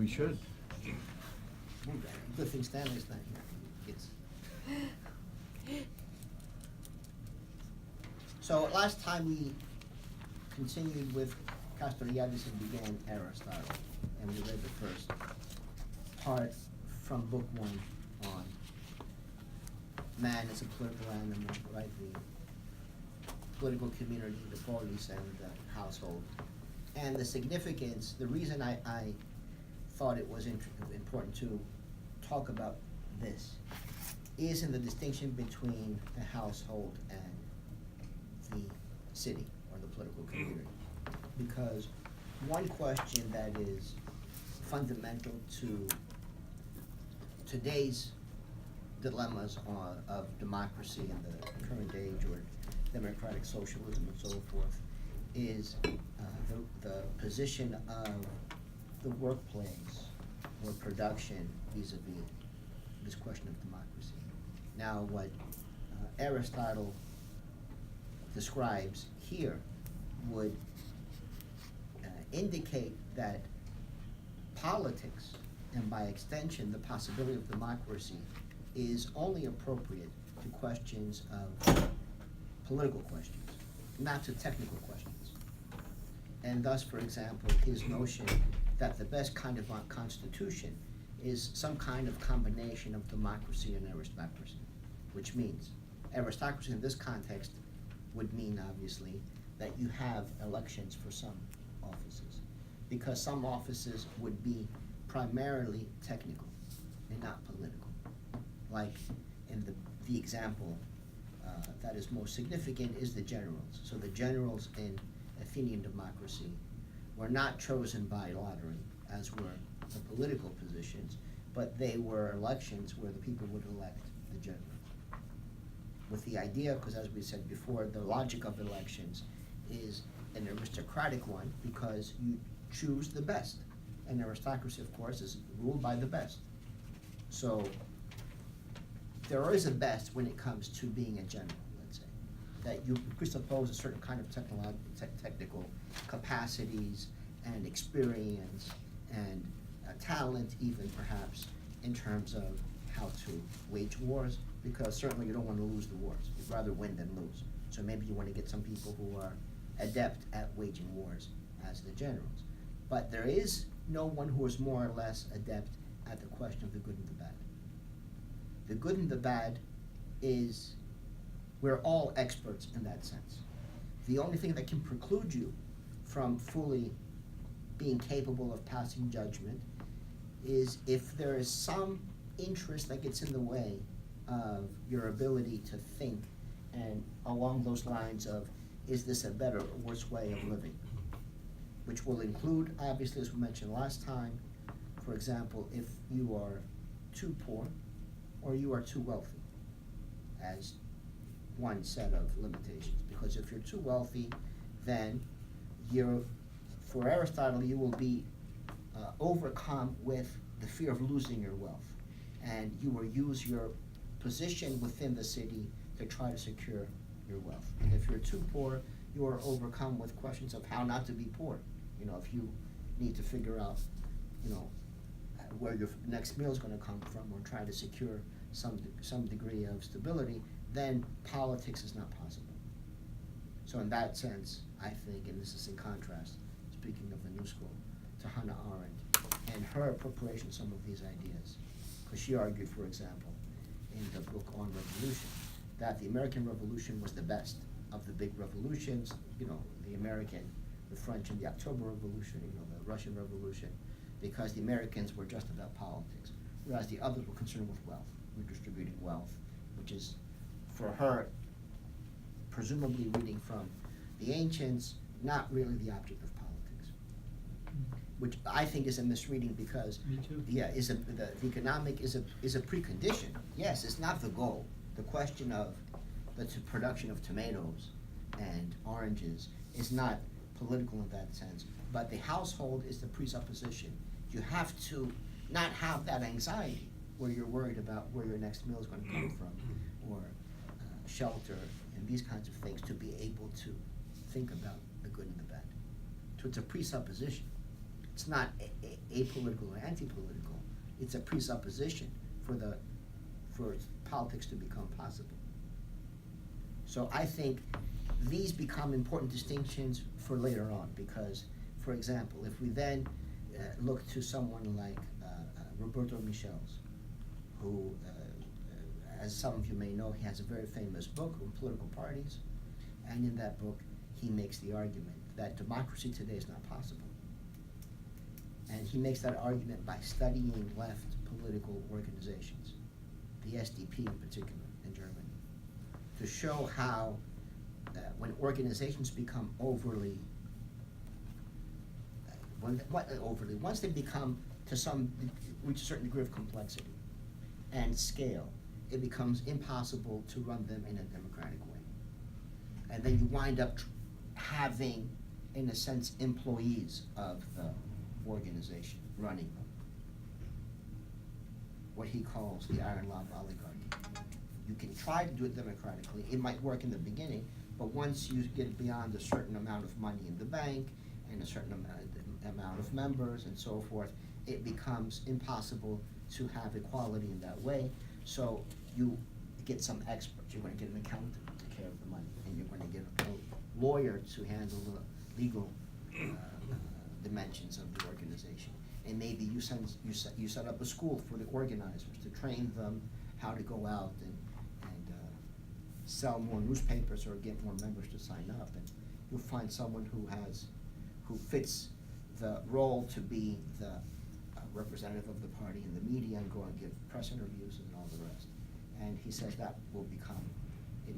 We should. Good thing Stanley's not here. So last time we continued with Castoriadis and began Aristotle, and we read the first part from book 1 on man as a political animal, right? The political community, the polis, and the household. And the significance, the reason I thought it was important to talk about this is in the distinction between the household and the city or the political community. Because one question that is fundamental to today's dilemmas of democracy in the current age, or democratic socialism and so forth, is the position of the workplace or production vis-a-vis this question of democracy. Now, what Aristotle describes here would indicate that politics, and by extension the possibility of democracy, is only appropriate to questions of political questions, not to technical questions. And thus, for example, his notion that the best kind of constitution is some kind of combination of democracy and aristocracy, which means aristocracy in this context would mean, obviously, that you have elections for some offices, because some offices would be primarily technical and not political. Like in the example that is most significant is the generals. So the generals in Athenian democracy were not chosen by lottery, as were the political positions, but they were elections where the people would elect the generals. With the idea, because as we said before, the logic of elections is an aristocratic one because you choose the best. And aristocracy, of course, is ruled by the best. So there is a best when it comes to being a general, let's say, that you presuppose a certain kind of technical capacities and experience and talent, even perhaps, in terms of how to wage wars, because certainly you don't want to lose the wars. You'd rather win than lose. So maybe you want to get some people who are adept at waging wars as the generals. But there is no one who is more or less adept at the question of the good and the bad. The good and the bad is, we're all experts in that sense. The only thing that can preclude you from fully being capable of passing judgment is if there is some interest that gets in the way of your ability to think, and along those lines of, is this a better or worse way of living? Which will include, obviously, as we mentioned last time, for example, if you are too poor or you are too wealthy, as one set of limitations. Because if you're too wealthy, then for Aristotle, you will be overcome with the fear of losing your wealth. And you will use your position within the city to try to secure your wealth. And if you're too poor, you are overcome with questions of how not to be poor. You know, if you need to figure out, where your next meal is going to come from, or try to secure some degree of stability, then politics is not possible. So in that sense, I think, and this is in contrast, speaking of the New School, to Hannah Arendt and her appropriation of some of these ideas. Because she argued, for example, in the book on revolution, that the American Revolution was the best of the big revolutions, the American, the French in the October Revolution, the Russian Revolution, because the Americans were just about politics, whereas the others were concerned with wealth, redistributing wealth, which is, for her, presumably reading from the ancients, not really the object of politics. Which I think is a misreading because, the economic is a precondition. Yes, it's not the goal. The question of the production of tomatoes and oranges is not political in that sense, but the household is the presupposition. You have to not have that anxiety where you're worried about where your next meal is going to come from, or shelter and these kinds of things, to be able to think about the good and the bad. So it's a presupposition. It's not apolitical or anti-political. It's a presupposition for politics to become possible. So I think these become important distinctions for later on, because, for example, if we then look to someone like Roberto Michels, who, as some of you may know, he has a very famous book on political parties, and in that book he makes the argument that democracy today is not possible. And he makes that argument by studying left political organizations, the SDP in particular in Germany, to show how when organizations become overly, once they become reach a certain degree of complexity and scale, it becomes impossible to run them in a democratic way. And then you wind up having, in a sense, employees of the organization running them. What he calls the Iron Law of Oligarchy. You can try to do it democratically. It might work in the beginning, but once you get beyond a certain amount of money in the bank and a certain amount of members and so forth, it becomes impossible to have equality in that way. So you get some experts. You're going to get an accountant to take care of the money, and you're going to get a lawyer to handle the legal dimensions of the organization. And maybe you set up a school for the organizers to train them how to go out and sell more newspapers or get more members to sign up. And you'll find someone who fits the role to be the representative of the party in the media and go and give press interviews and all the rest. And he says that will become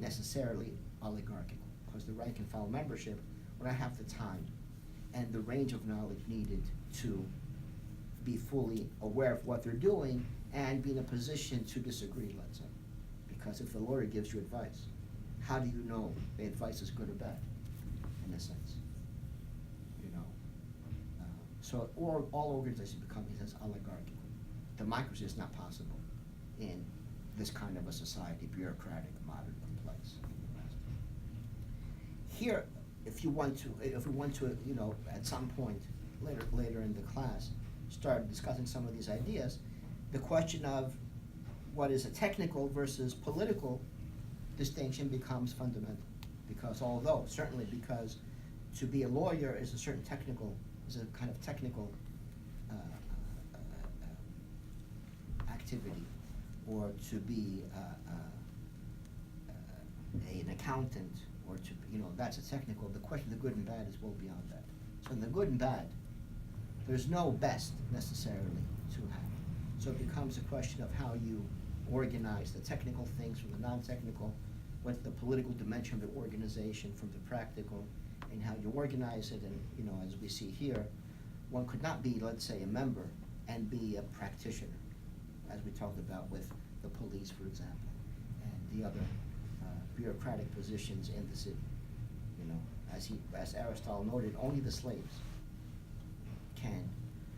necessarily oligarchical, because the rank and file membership will not have the time and the range of knowledge needed to be fully aware of what they're doing and be in a position to disagree, let's say. Because if the lawyer gives you advice, how do you know the advice is good or bad, in a sense? You know, so all organizations become, he says, oligarchical. Democracy is not possible in this kind of a society, bureaucratic, modern, complex. Here, if we want to, you know, at some point later in the class, start discussing some of these ideas, the question of what is a technical versus political distinction becomes fundamental. Because certainly because to be a lawyer is a kind of technical activity, or to be an accountant, or to, you know, that's a technical. The question of the good and bad is well beyond that. So in the good and bad, there's no best necessarily to have. So it becomes a question of how you organize the technical things from the non-technical, what's the political dimension of the organization from the practical, and how you organize it. And, you know, as we see here, one could not be, let's say, a member and be a practitioner, as we talked about with the police, for example, and the other bureaucratic positions in the city. You know, as Aristotle noted, only the slaves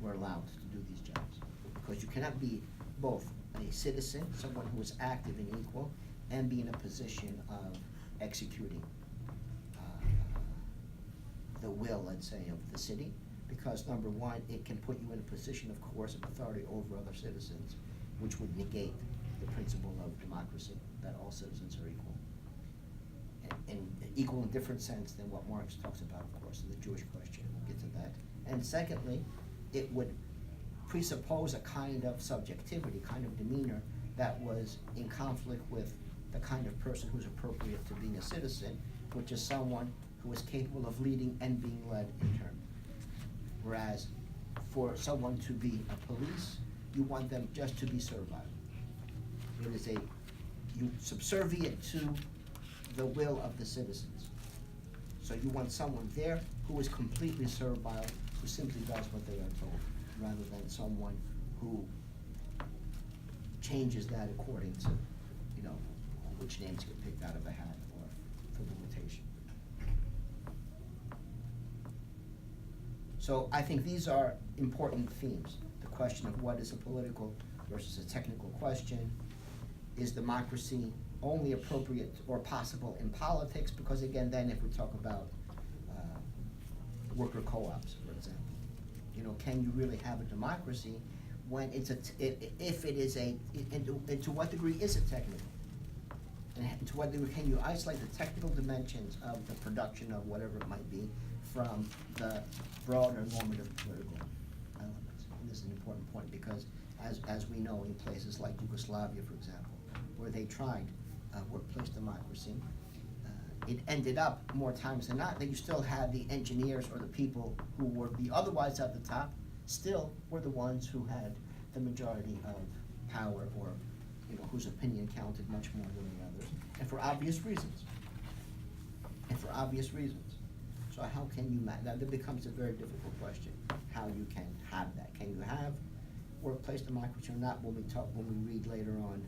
were allowed to do these jobs, because you cannot be both a citizen, someone who is active and equal, and be in a position of executing the will, let's say, of the city, because number one, it can put you in a position of coercive authority over other citizens, which would negate the principle of democracy, that all citizens are equal. And equal in a different sense than what Marx talks about, of course, in the Jewish question. We'll get to that. And secondly, it would presuppose a kind of subjectivity, kind of demeanor that was in conflict with the kind of person who's appropriate to being a citizen, which is someone who is capable of leading and being led in turn. Whereas for someone to be a police, you want them just to be servile. It is you subservient to the will of the citizens. So you want someone there who is completely servile, who simply does what they are told, rather than someone who changes that according to, you know, which names get picked out of a hat or for the rotation. So I think these are important themes. The question of what is a political versus a technical question. Is democracy only appropriate or possible in politics? Because again, then if we talk about worker co-ops, for example, Can you really have a democracy when if it is and to what degree is it technical? And to what degree can you isolate the technical dimensions of the production of whatever it might be from the broader normative political elements? And this is an important point because, as we know, in places like Yugoslavia, for example, where they tried workplace democracy, it ended up more times than not that you still had the engineers or the people who were otherwise at the top still were the ones who had the majority of power, or whose opinion counted much more than the others, and for obvious reasons. So how can you now that becomes a very difficult question, how you can have that. Can you have workplace democracy or not? When we read later on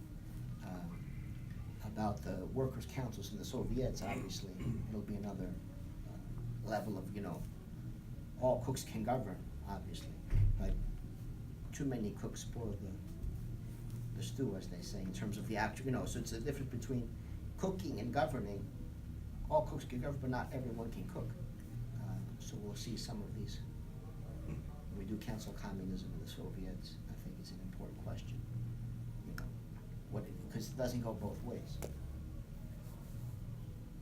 about the workers' councils in the Soviets, obviously it'll be another level of, all cooks can govern, obviously, but too many cooks spoil the stew, as they say, in terms of the actual, so it's the difference between cooking and governing. All cooks can govern, but not everyone can cook. So we'll see some of these. When we do cancel communism in the Soviets, I think it's an important question. Because it doesn't go both ways.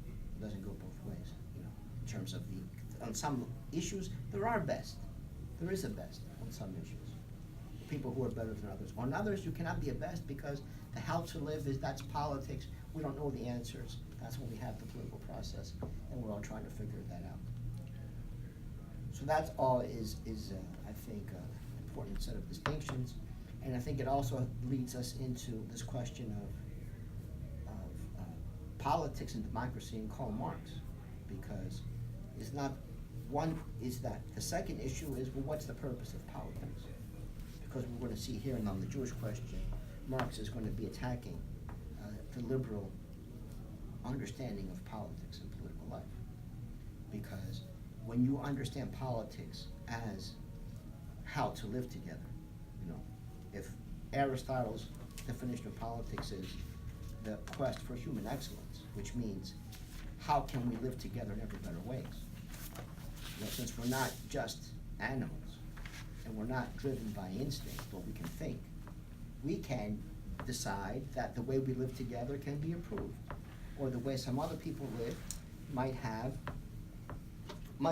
It doesn't go both ways, in terms of on some issues, there is a best on some issues. People who are better than others. On others, you cannot be a best because the how to live that's politics. We don't know the answers. That's when we have the political process, and we're all trying to figure that out. So that's all is I think, an important set of distinctions. And I think it also leads us into this question of politics and democracy in Karl Marx, because it's not one is that. The second issue is, well, what's the purpose of politics? Because we're going to see here, and on the Jewish question, Marx is going to be attacking the liberal understanding of politics and political life. Because when you understand politics as how to live together, if Aristotle's definition of politics is the quest for human excellence, which means how can we live together in ever better ways? Since we're not just animals and we're not driven by instinct, but we can think, we can decide that the way we live together can be improved, or the way some other people live might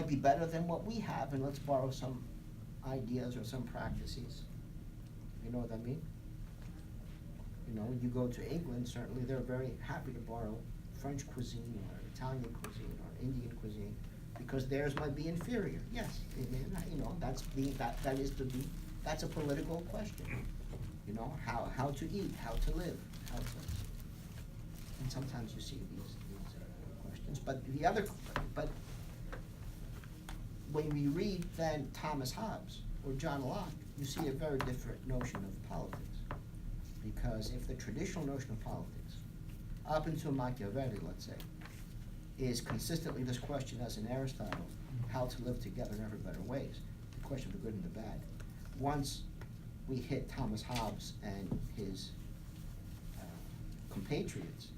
be better than what we have, and let's borrow some ideas or some practices. You know what I mean? When you go to England, certainly they're very happy to borrow French cuisine or Italian cuisine or Indian cuisine because theirs might be inferior. Yes, that's a political question. How to eat, how to live, and sometimes you see these questions. But when we read then Thomas Hobbes or John Locke, you see a very different notion of politics. Because if the traditional notion of politics, up until Machiavelli, let's say, is consistently this question as in Aristotle, how to live together in ever better ways, the question of the good and the bad. Once we hit Thomas Hobbes and his compatriots,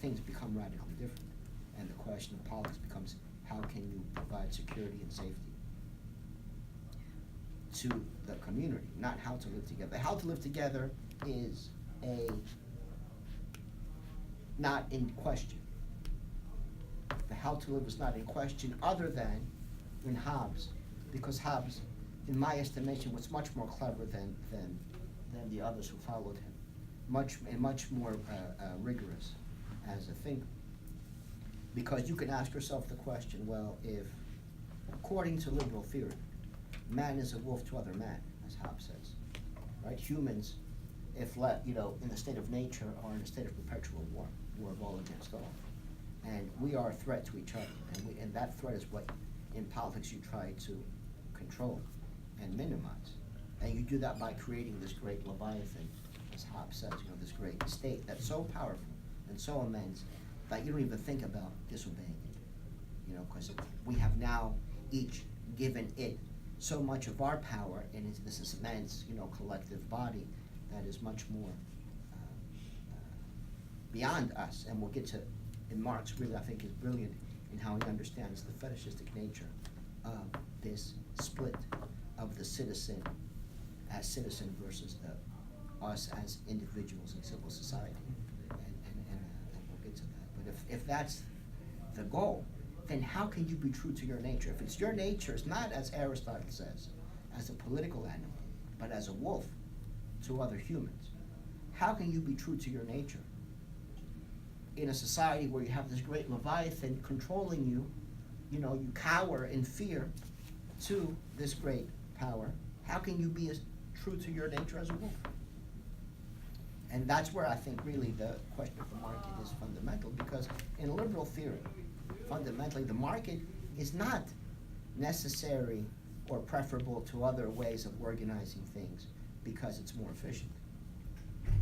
things become radically different. And the question of politics becomes, how can you provide security and safety to the community, not how to live together. How to live together is not in question. The how to live is not in question other than in Hobbes, because Hobbes, in my estimation, was much more clever than the others who followed him, much more rigorous as a thinker. Because you can ask yourself the question, well, if, according to liberal theory, man is a wolf to other man, as Hobbes says, right? Humans, if let, in a state of nature, are in a state of perpetual war of all against all. And we are a threat to each other, and that threat is what, in politics, you try to control and minimize. And you do that by creating this great Leviathan, as Hobbes says, this great state that's so powerful and so immense that you don't even think about disobeying it, because we have now each given it so much of our power, and it's this immense, collective body that is much more beyond us. And we'll get to, and Marx really, I think, is brilliant in how he understands the fetishistic nature of this split of the citizen as citizen versus us as individuals in civil society. And we'll get to that. But if that's the goal, then how can you be true to your nature? If it's your nature, it's not, as Aristotle says, as a political animal, but as a wolf to other humans. How can you be true to your nature in a society where you have this great Leviathan controlling you? You know, you cower in fear to this great power. How can you be as true to your nature as a wolf? And that's where I think really the question of the market is fundamental, because in liberal theory, fundamentally the market is not necessary or preferable to other ways of organizing things because it's more efficient.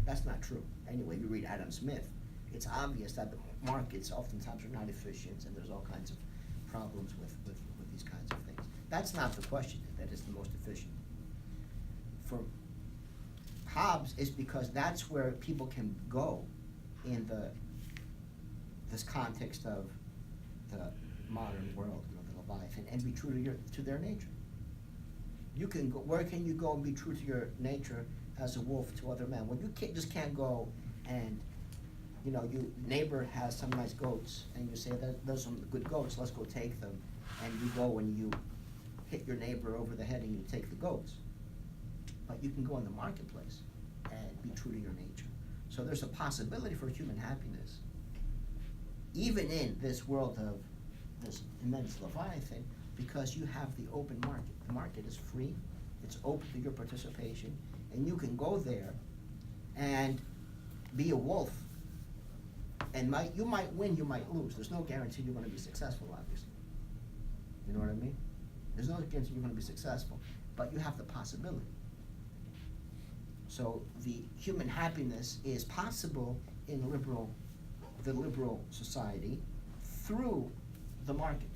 That's not true. Anyway, you read Adam Smith, it's obvious that the markets oftentimes are not efficient, and there's all kinds of problems with these kinds of things. That's not the question that is the most efficient. For Hobbes, is because that's where people can go in this context of the modern world, you know, the Leviathan, and be true to their nature. You can go. Where can you go and be true to your nature as a wolf to other men? Well, you can't go and, you know, your neighbor has some nice goats, and you say that those are some good goats. Let's go take them, and you go and you hit your neighbor over the head and you take the goats. But you can go in the marketplace and be true to your nature. So there's a possibility for human happiness, even in this world of this immense Leviathan, because you have the open market. The market is free, it's open to your participation, and you can go there and be a wolf. And you might win, you might lose. There's no guarantee you're going to be successful, obviously. You know what I mean? There's no guarantee you're going to be successful, but you have the possibility. So the human happiness is possible in the liberal society through the market,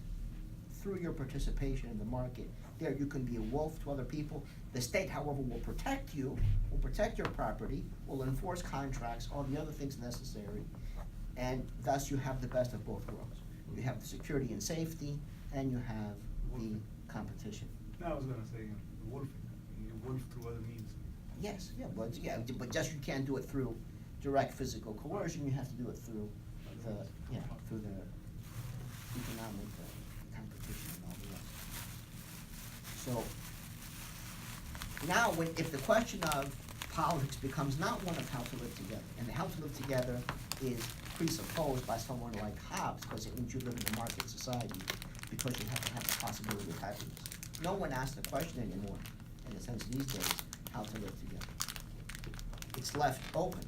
through your participation in the market. There you can be a wolf to other people. The state, however, will protect you, will protect your property, will enforce contracts, all the other things necessary, and thus you have the best of both worlds. You have the security and safety, and you have the competition. No, I was going to say the wolfing. You wolf through other means. Yes, but just you can't do it through direct physical coercion. You have to do it through the economic competition and all the rest. So now, if the question of politics becomes not one of how to live together, and how to live together is presupposed by someone like Hobbes, because it means you live in a market society, because you have to have the possibility of happiness. No one asks the question anymore, in a sense these days, how to live together. It's left open.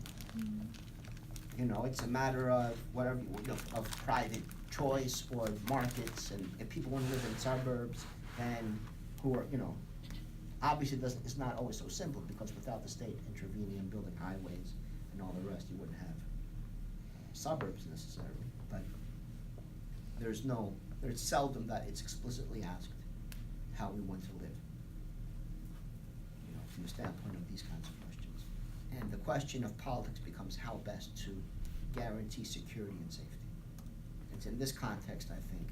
You know, it's a matter of whatever, of private choice or markets, and if people want to live in suburbs, then who are, obviously it's not always so simple, because without the state intervening and building highways and all the rest, you wouldn't have suburbs necessarily. But there's seldom that it's explicitly asked how we want to live, from the standpoint of these kinds of questions. And the question of politics becomes how best to guarantee security and safety. It's in this context, I think,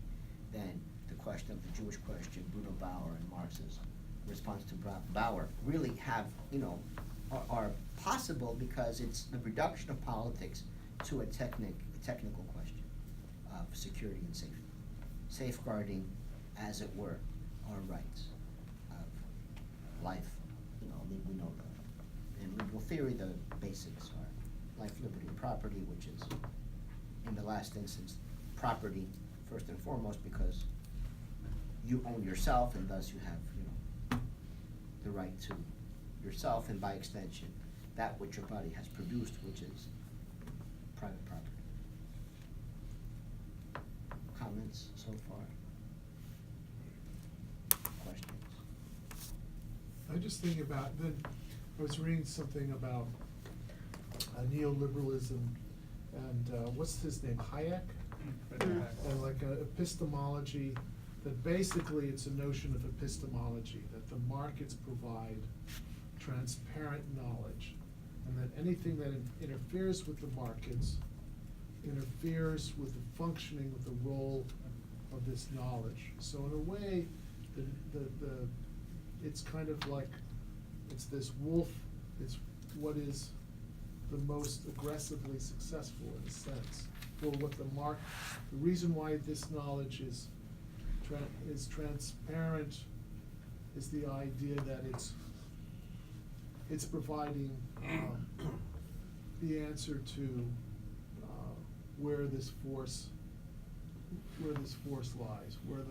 then the question of the Jewish question, Bruno Bauer and Marx's response to Bauer really are possible, because it's the reduction of politics to a technical question of security and safety, safeguarding, as it were, our rights of life. We know that in liberal theory the basics are life, liberty, and property, which is, in the last instance, property first and foremost, because you own yourself, and thus you have the right to yourself, and by extension that which your body has produced, which is private property. Comments so far? Questions? I just think about, I was reading something about neoliberalism, and what's his name, Hayek? And like epistemology, that basically it's a notion of epistemology, that the markets provide transparent knowledge, and that anything that interferes with the markets interferes with the functioning, with the role of this knowledge. So in a way, it's kind of like, it's this wolf, it's what is the most aggressively successful in a sense. Or what the reason why this knowledge is transparent is the idea that it's providing the answer to where this force lies, where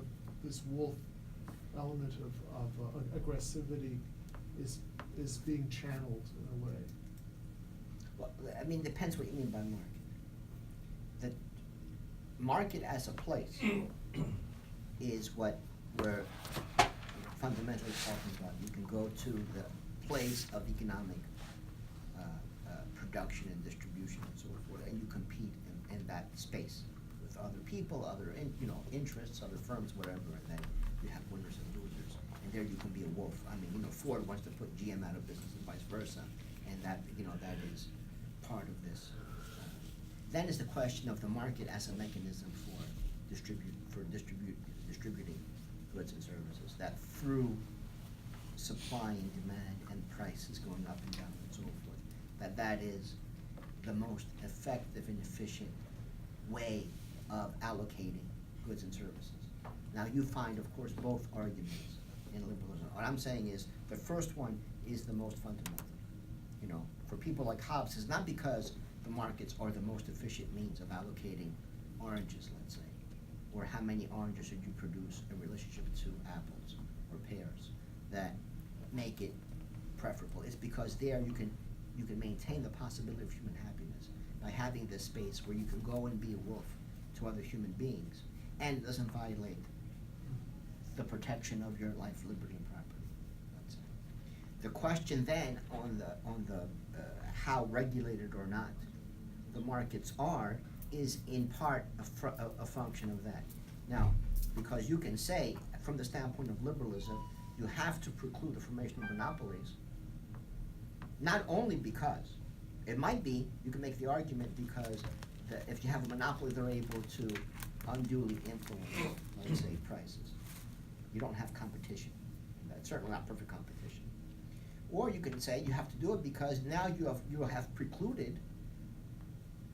this wolf element of aggressivity is being channeled in a way. Well, I mean, depends what you mean by market. The market as a place is what we're fundamentally talking about. You can go to the place of economic production and distribution and so forth, and you compete in that space with other people, other interests, other firms, whatever, and then you have winners and losers. And there you can be a wolf. I mean, Ford wants to put GM out of business and vice versa, and that is part of this. Then is the question of the market as a mechanism for distributing goods and services, that through supply and demand and prices going up and down and so forth, that is the most effective and efficient way of allocating goods and services. Now you find, of course, both arguments in liberalism. What I'm saying is the first one is the most fundamental. For people like Hobbes, it's not because the markets are the most efficient means of allocating oranges, let's say, or how many oranges should you produce in relationship to apples or pears that make it preferable. It's because there you can maintain the possibility of human happiness by having this space where you can go and be a wolf to other human beings, and it doesn't violate the protection of your life, liberty, and property. Let's say. The question then on the how regulated or not the markets are is in part a function of that. Now, because you can say, from the standpoint of liberalism, you have to preclude the formation of monopolies, not only because, it might be, you can make the argument because if you have a monopoly, they're able to unduly influence, let's say, prices. You don't have competition. That's certainly not perfect competition. Or you can say you have to do it because now you have precluded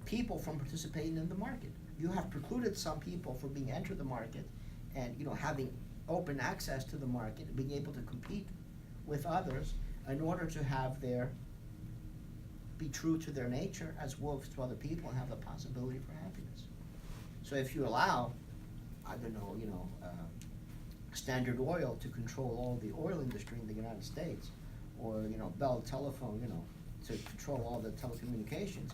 people from participating in the market. You have precluded some people from being entered the market and having open access to the market and being able to compete with others in order to have be true to their nature as wolves to other people and have the possibility for happiness. So if you allow, I don't know, Standard Oil to control all the oil industry in the United States, or Bell Telephone, to control all the telecommunications,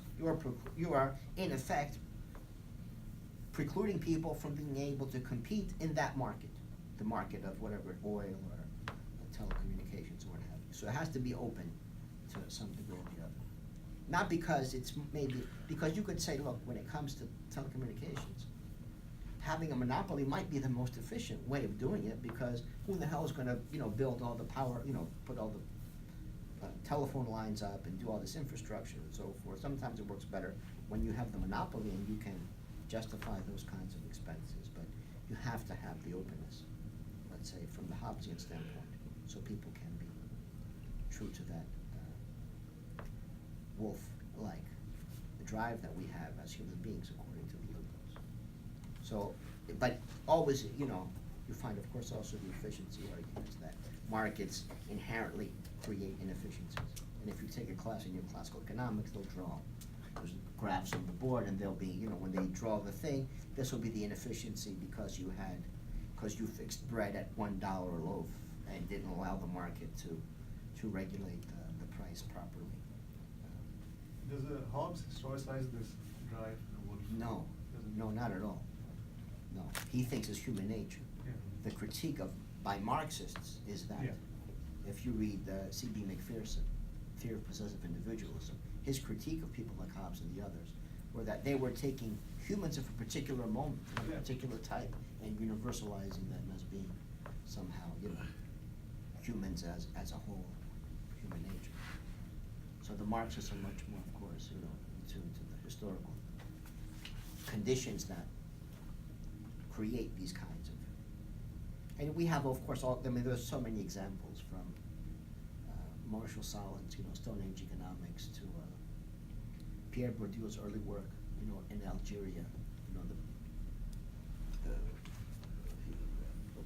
you are in effect precluding people from being able to compete in that market, the market of whatever, oil or telecommunications or what have you. So it has to be open to some degree or the other. Not because because you could say, look, when it comes to telecommunications, having a monopoly might be the most efficient way of doing it, because who the hell is going to build all the power, put all the telephone lines up and do all this infrastructure and so forth. Sometimes it works better when you have the monopoly and you can justify those kinds of expenses, but you have to have the openness, let's say, from the Hobbesian standpoint, so people can be true to that wolf-like drive that we have as human beings, according to the liberals. So, but always, you find, of course, also the efficiency arguments that markets inherently create inefficiencies. And if you take a class in your classical economics, they'll draw those graphs on the board, and they'll be, when they draw the thing, this will be the inefficiency because you fixed bread at $1 a loaf and didn't allow the market to regulate the price properly. Does Hobbes historicize this drive, the wolf? No, not at all. No, he thinks it's human nature. Yeah. The critique by Marxists is that. Yeah. If you read C.B. McPherson, Theory of Possessive Individualism, his critique of people like Hobbes and the others were that they were taking humans of a particular moment, a particular type, and universalizing them as being somehow, humans as a whole, human nature. So the Marxists are much more, of course, attuned to the historical conditions that create these kinds of And we have, of course, all, I mean, there's so many examples from Marshall Sahlins, Stone Age economics, to Pierre Bourdieu's early work, in Algeria,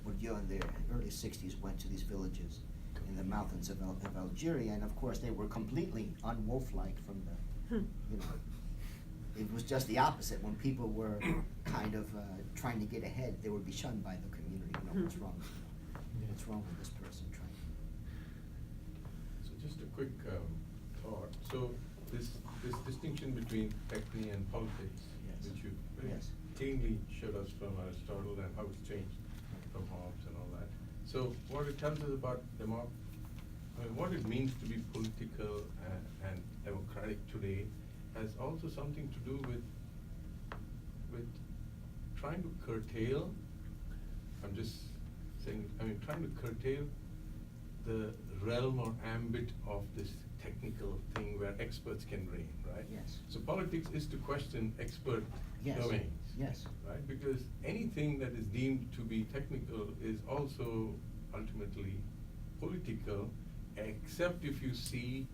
Bourdieu in the early 60s went to these villages in the mountains of Algeria, and of course they were completely un-wolf-like from the, it was just the opposite. When people were kind of trying to get ahead, they would be shunned by the community. What's wrong? What's wrong with this person trying? So just a quick thought. So this distinction between techne and politics, Yes. which you very Yes. cleanly showed us from Aristotle and how it's changed from Hobbes and all that. So what it tells us about what it means to be political and democratic today has also something to do with trying to curtail, I'm just saying, trying to curtail the realm or ambit of this technical thing where experts can reign, right? Yes. So politics is to question expert Yes. domains. Yes. Right? Because anything that is deemed to be technical is also ultimately political, except if you see,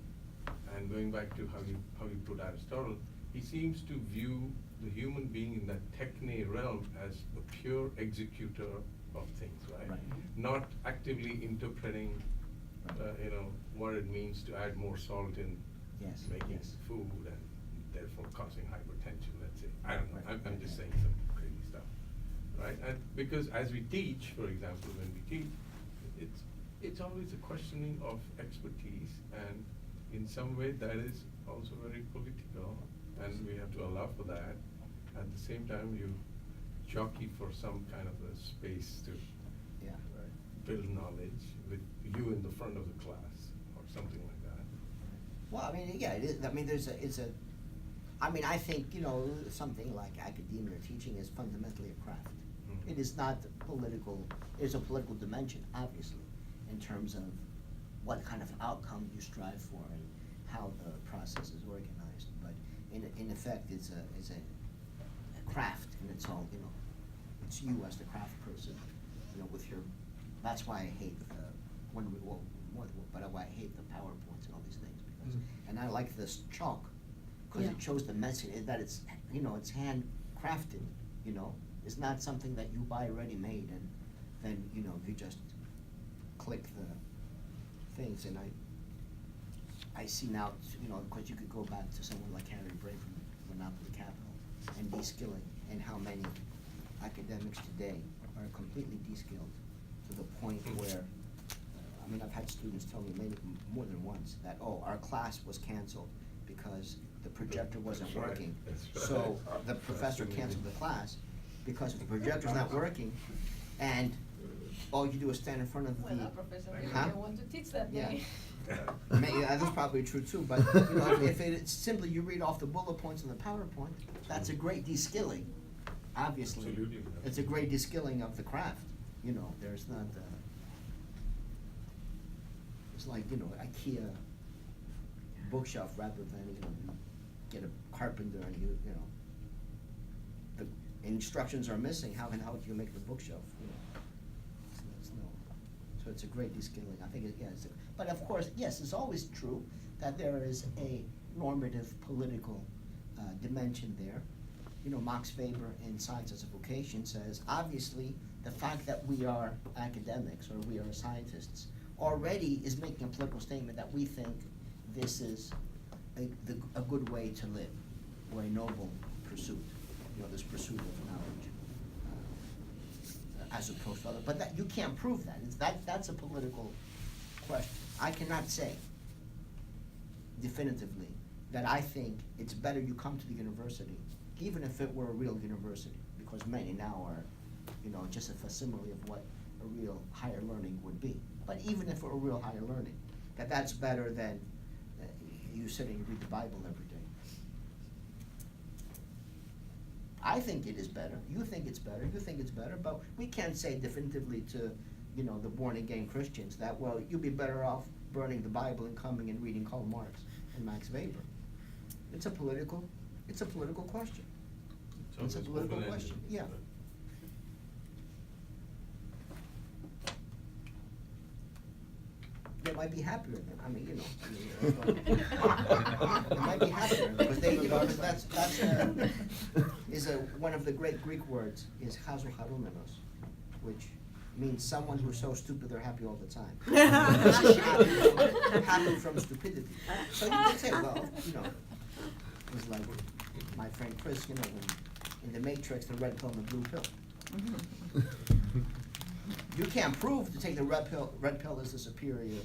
and going back to how you put Aristotle, he seems to view the human being in that techne realm as a pure executor of things, right? Right. Not actively interpreting, what it means to add more salt in Yes, making yes. food and therefore causing hypertension, let's say. I don't know, Right, I'm right, just right. saying some crazy stuff, right? And because as we teach, for example, when we teach, it's always a questioning of expertise, and in some way that is also very political, and we have to allow for that. At the same time, you jockey for some kind of a space to Yeah. build knowledge with you in the front of the class or something like that. Well, I mean, yeah, it is. I mean, I think, something like academia or teaching is fundamentally a craft. Mhm. It is not political, there's a political dimension, obviously, in terms of what kind of outcome you strive for and how the process is organized. But in effect, it's a craft, and it's all, it's you as the craft person, with your, that's why I hate why I hate the PowerPoints and all these things, because, and I like this chalk, because Yeah. it shows the message, that it's, it's handcrafted, it's not something that you buy ready-made and then, you just click the things, and I see now, of course you could go back to someone like Harry Bray from Monopoly Capital and de-skilling, and how many academics today are completely de-skilled to the point where, I've had students tell me more than once that, our class was canceled because the projector wasn't That's right. working. That's right. So the That's professor amazing. canceled the class because the projector's not working, and all you do is stand in front of the. Well, that professor really Huh? didn't want to teach that Yeah. day. That's probably true too, but if it's simply you read off the bullet points in the PowerPoint, that's a great de-skilling, obviously. Absolutely. It's a great de-skilling of the craft, there's not, it's like, IKEA bookshelf rather than, you get a carpenter and the instructions are missing, how do you make the bookshelf, So it's a great de-skilling, I think, but of course, yes, it's always true that there is a normative political dimension there. Max Weber in Science as a Vocation says, obviously, the fact that we are academics or we are scientists already is making a political statement that we think this is a good way to live, or a noble pursuit, this pursuit of knowledge. As opposed to other, but that, you can't prove that. That's a political question. I cannot say definitively that I think it's better you come to the university, even if it were a real university, because many now are, just a facsimile of what a real higher learning would be. But even if it were real higher learning, that's better than you sitting and read the Bible every day. I think it is better, you think it's better, but we can't say definitively to, the born-again Christians that, well, you'd be better off burning the Bible and coming and reading Karl Marx and Max Weber. It's a political question. It's a political question, yeah. might be happier then. I mean, you know, they might be happier because they, you know, because that's one of the great Greek words is chazocharumenos, which means someone who's so stupid they're happy all the time. happy from stupidity. So you can say, well, you know, it was like my friend Chris, you know, in the Matrix, the red pill and the blue pill. You can't prove to take the red pill is the superior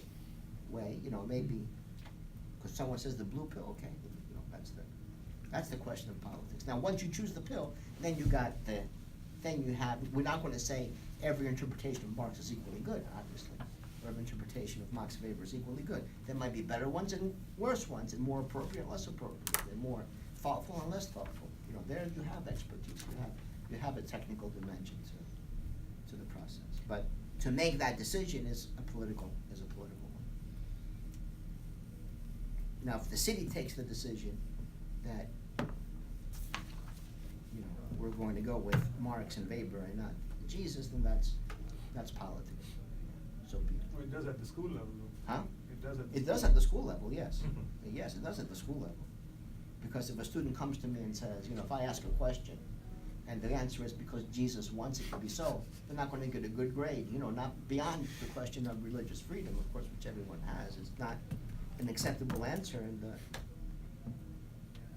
way, you know, maybe, because someone says the blue pill, okay, you know, that's the question of politics. Now, once you choose the pill, then you got then you have, we're not going to say every interpretation of Marx is equally good, obviously. Or every interpretation of Max Weber is equally good. There might be better ones and worse ones, and more appropriate and less appropriate, and more thoughtful and less thoughtful. You know, there you have expertise, you have a technical dimension to the process. But to make that decision is a political one. Now, if the city takes the decision that, you know, we're going to go with Marx and Weber and not Jesus, then that's politics. So be it. Well, it does at the school level, though. Huh? It does at the It does at the school level, yes. Yes, it does at the school level. Because if a student comes to me and says, you know, if I ask a question, and the answer is because Jesus wants it to be so, they're not going to get a good grade. You know, not beyond the question of religious freedom, of course, which everyone has. It's not an acceptable answer. And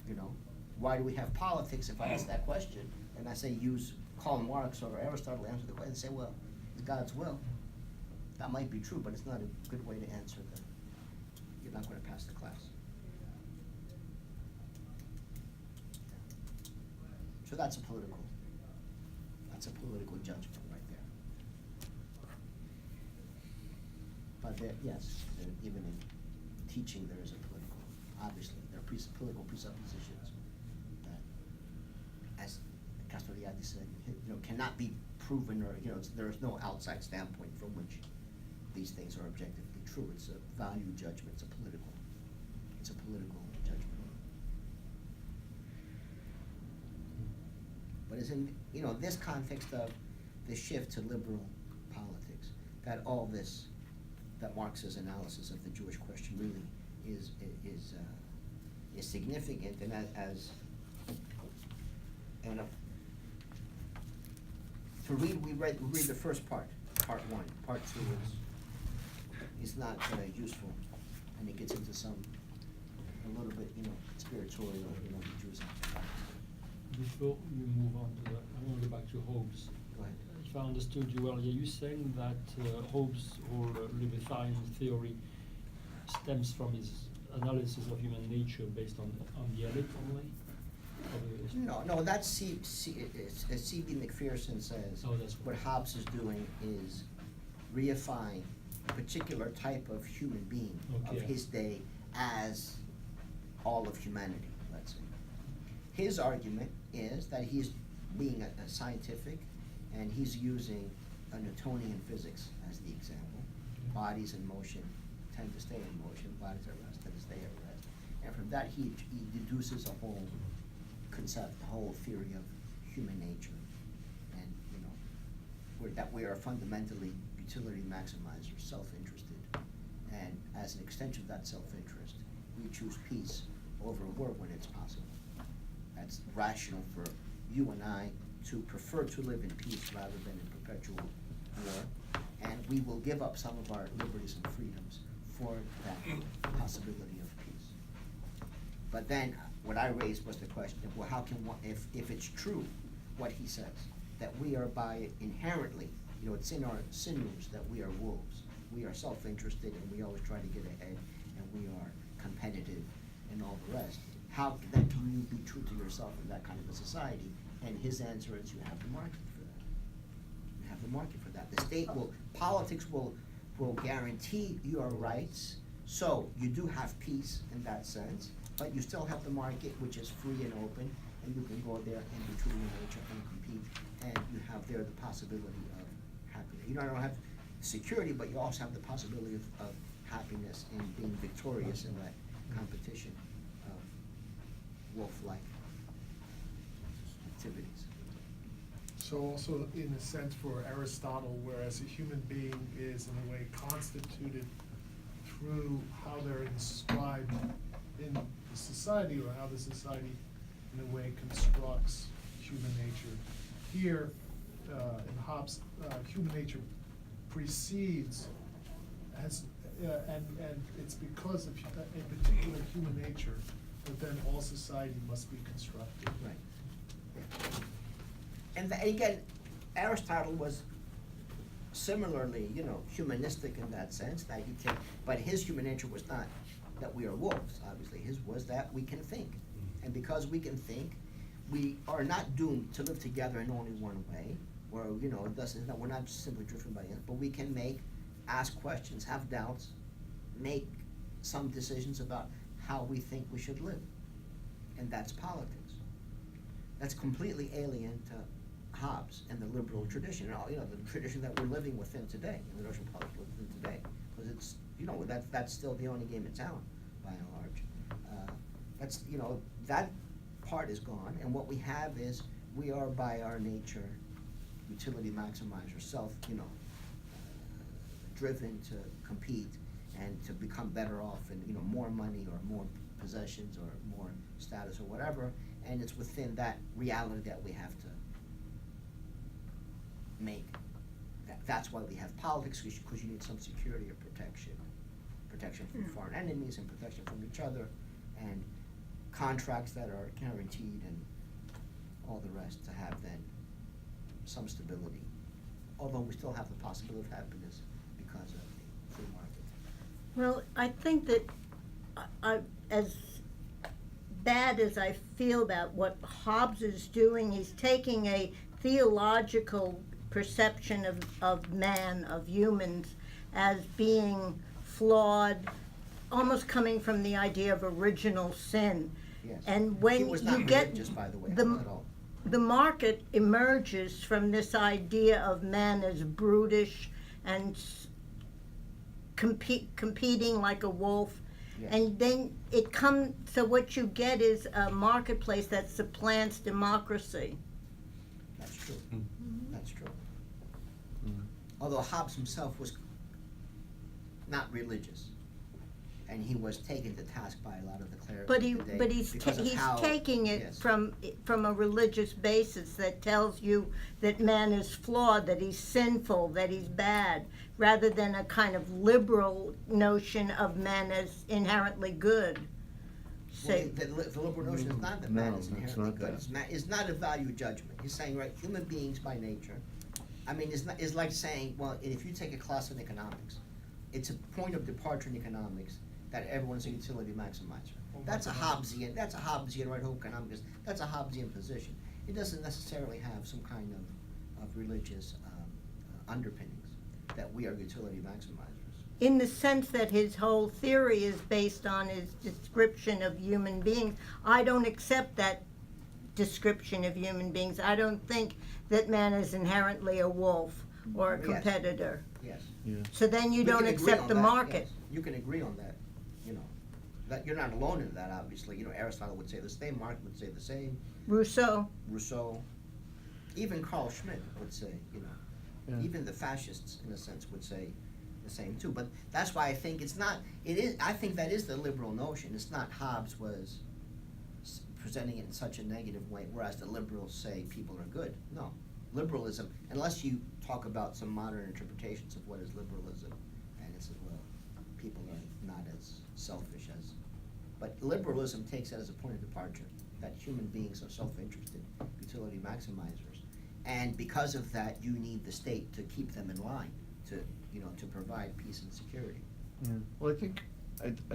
you know, why do we have politics? If I ask that question and I say use Karl Marx or Aristotle to answer the question, and say, well, it's God's will. That might be true, but it's not a good way to answer that. You're not going to pass the class. So that's a political judgment right there. But there, yes, even in teaching there is a political, obviously, there are political presuppositions that, as Castoriadis said, you know, cannot be proven, or, you know, there is no outside standpoint from which these things are objectively true. It's a value judgment, it's a political judgment. But it's in, you know, this context of the shift to liberal politics that all this, that Marx's analysis of the Jewish question really is significant. And we read the first part 1. Part 2 is not useful, and it gets into a little bit, you know, spiritual, you know, the Jews have to practice. Before you move on to that, I want to go back to Hobbes. Go ahead. If I understood you well, you're saying that Hobbes' whole libertarian theory stems from his analysis of human nature based on the elite only? No, that's C.B. McPherson says, Oh, that's what Hobbes is doing is reifying a particular type of human being of his day as all of humanity, let's say. His argument is that he's being a scientific, and he's using Newtonian physics as the example. Bodies in motion tend to stay in motion, bodies at rest tend to stay at rest. And from that he deduces a whole concept, a whole theory of human nature. And, you know, that we are fundamentally utility maximizers, self-interested. And as an extension of that self-interest, we choose peace over war when it's possible. That's rational for you and I to prefer to live in peace rather than in perpetual war. And we will give up some of our liberties and freedoms for that possibility of peace. But then what I raised was the question of, well, how can one, if it's true what he says, that we are by inherently, you know, it's in our sinews that we are wolves. We are self-interested and we always try to get ahead, and we are competitive and all the rest. How then can you be true to yourself in that kind of a society? And his answer is, you have the market for that. You have the market for that. The state politics will guarantee your rights, so you do have peace in that sense, but you still have the market, which is free and open, and you can go there and be true to your nature and compete, and you have there the possibility of happiness. You don't have security, but you also have the possibility of happiness and being victorious in that competition of wolf-like activities. So also in a sense for Aristotle, whereas a human being is in a way constituted through how they're inscribed in the society, or how the society, in a way, constructs human nature. Here, in Hobbes, human nature precedes, and it's because of a particular human nature that then all society must be constructed. Right. And again, Aristotle was similarly, humanistic in that sense, that he can, but his human nature was not that we are wolves, obviously. His was that we can think. And because we can think, we are not doomed to live together in only one way, or, we're not just simply driven by it, but we can ask questions, have doubts, make some decisions about how we think we should live. And that's politics. That's completely alien to Hobbes and the liberal tradition, the tradition that we're living within today, and the notion of politics within today. Because it's, that's still the only game in town, by and large. That part is gone, and what we have is, we are by our nature utility maximizers, driven to compete and to become better off and, more money or more possessions or more status or whatever, and it's within that reality that we have to make. That's why we have politics, because you need some security or protection from foreign enemies and protection from each other, and contracts that are guaranteed and all the rest, to have then some stability, although we still have the possibility of happiness because of the free market. Well, I think that as bad as I feel about what Hobbes is doing, he's taking a theological perception of man, of humans, as being flawed, almost coming from the idea of original sin. Yes. And when He was not you get religious, by the way, the, not at all. the market emerges from this idea of man as brutish and competing like a wolf. Yes. And then it comes, so what you get is a marketplace that supplants democracy. That's true. Mm. That's true. Although Hobbes himself was not religious, and he was taken to task by a lot of the clerics But of the day but he's because of how- taking it yes. from a religious basis that tells you that man is flawed, that he's sinful, that he's bad, rather than a kind of liberal notion of man as inherently good. Well, Say, the liberal notion is not that man No, is it's inherently not good. that. It's not a value judgment. He's saying, right, human beings by nature. I mean, it's like saying, well, if you take a class in economics, it's a point of departure in economics that everyone's a utility maximizer. That's a Hobbesian, right, whole economics, that's a Hobbesian position. It doesn't necessarily have some kind of religious underpinnings, that we are utility maximizers. in the sense that his whole theory is based on his description of human beings, I don't accept that description of human beings. I don't think that man is inherently a wolf or a Yes. competitor. Yes. Yeah. So then you We don't can agree accept on the that, market. yes. You can agree on that, that you're not alone in that, obviously. Aristotle would say the same, Marx would say the same, Rousseau. Rousseau, even Karl Schmitt would say, Yeah. even the fascists, in a sense, would say the same too. But that's why I think I think that is the liberal notion. It's not Hobbes was presenting it in such a negative way, whereas the liberals say people are good. No. Liberalism, unless you talk about some modern interpretations of what is liberalism, and it's, well, people are not as selfish as, but liberalism takes that as a point of departure, that human beings are self-interested, utility maximizers. And because of that, you need the state to keep them in line, to provide peace and security. Yeah. Well, I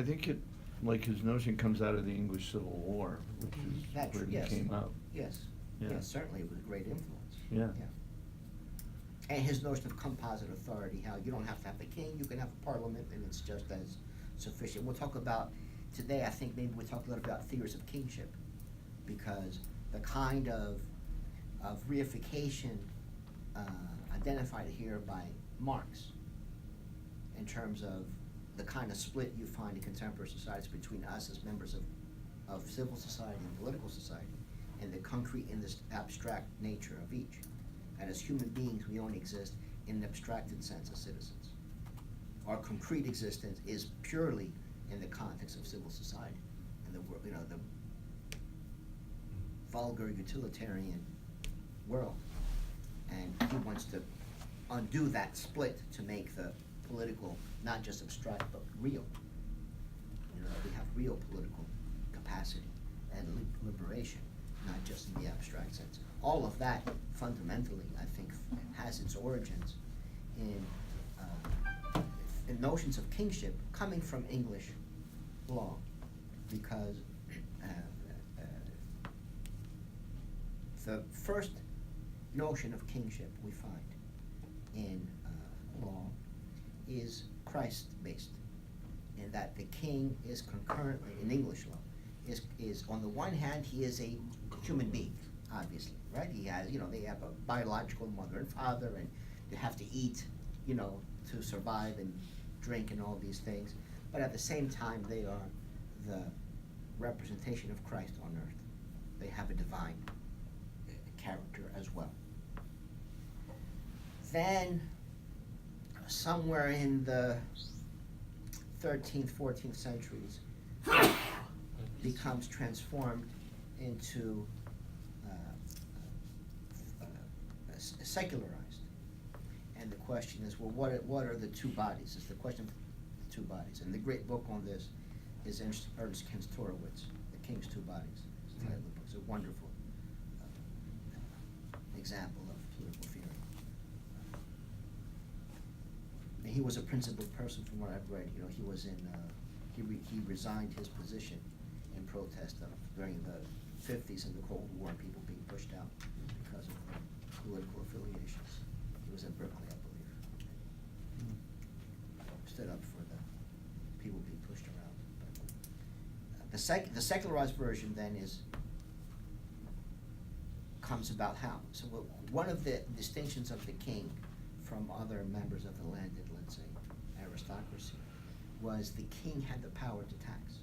think it, like his notion comes out of the English Civil War, which is That's where true, he yes. came up. Yes, Yeah. yes, certainly it was a great influence. Yeah. And his notion of composite authority, how you don't have to have a king, you can have a parliament, and it's just as sufficient. We'll talk about, today, I think maybe we'll talk a little about theories of kingship, because the kind of reification identified here by Marx, in terms of the kind of split you find in contemporary societies between us as members of civil society and political society, and the concrete and this abstract nature of each. And as human beings, we only exist in an abstracted sense as citizens. our concrete existence is purely in the context of civil society, and the vulgar utilitarian world. And he wants to undo that split to make the political not just abstract but real. We have real political capacity and liberation, not just in the abstract sense. All of that fundamentally, I think, has its origins in notions of kingship coming from English law, because the first notion of kingship we find in law is Christ-based, in that the king is concurrently, in English law, is on the one hand, he is a human being, obviously, right? He has, they have a biological mother and father, and they have to eat, to survive and drink and all these things. But at the same time, they are the representation of Christ on earth. They have a divine character as well. Then, somewhere in the 13th, 14th centuries, becomes transformed into secularized. And the question is, well, what are the two bodies? It's the question of the two bodies. And the great book on this is Ernst Kenstorowitz, The King's Two Bodies. It's the title of the book. It's a wonderful example of political theory. And he was a principled person, from what I've read. He was in, he resigned his position in protest during the 50s in the Cold War, and people being pushed out because of their political affiliations. He was at Berkeley, I believe. Stood up for the people being pushed around. But, the secularized version then comes about how? So one of the distinctions of the king from other members of the landed, let's say, aristocracy, was the king had the power to tax.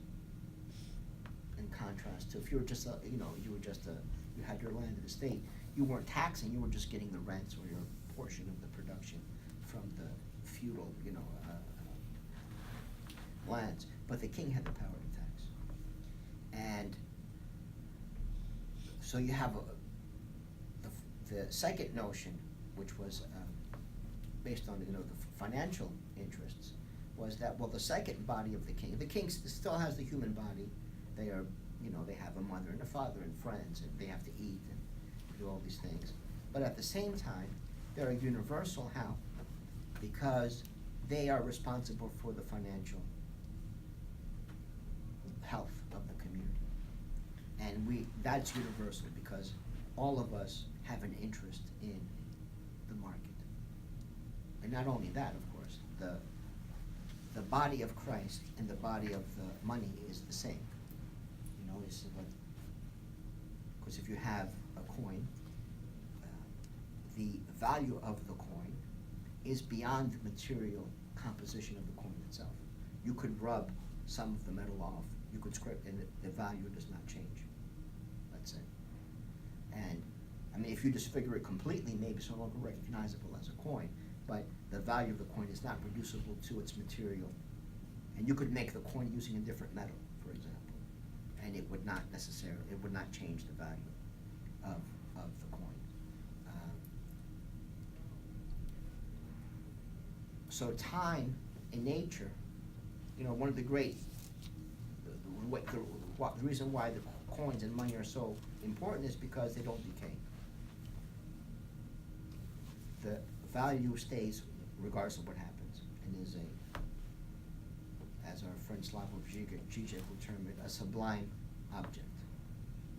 In contrast to if you were just you had your landed estate, you weren't taxing, you were just getting the rents or your portion of the production from the feudal, lands. But the king had the power to tax. And so you have the second notion, which was based on the financial interests, was that, well, the second body of the king still has the human body. They are, they have a mother and a father and friends, and they have to eat and do all these things. But at the same time, they're a universal how? Because they are responsible for the financial health of the community. And that's universal because all of us have an interest in the market. And not only that, of course, the body of Christ and the body of the money is the same. Because if you have a coin, the value of the coin is beyond the material composition of the coin itself. You could rub some of the metal off, you could scrape, and the value does not change, let's say. And if you disfigure it completely, maybe it's no longer recognizable as a coin, but the value of the coin is not reducible to its material. And you could make the coin using a different metal, for example, and it would not change the value of the coin. So time in nature, one of the great, the reason why the coins and money are so important is because they don't decay. The value stays regardless of what happens, and is as our friend Slavoj Žižek will term it, a sublime object.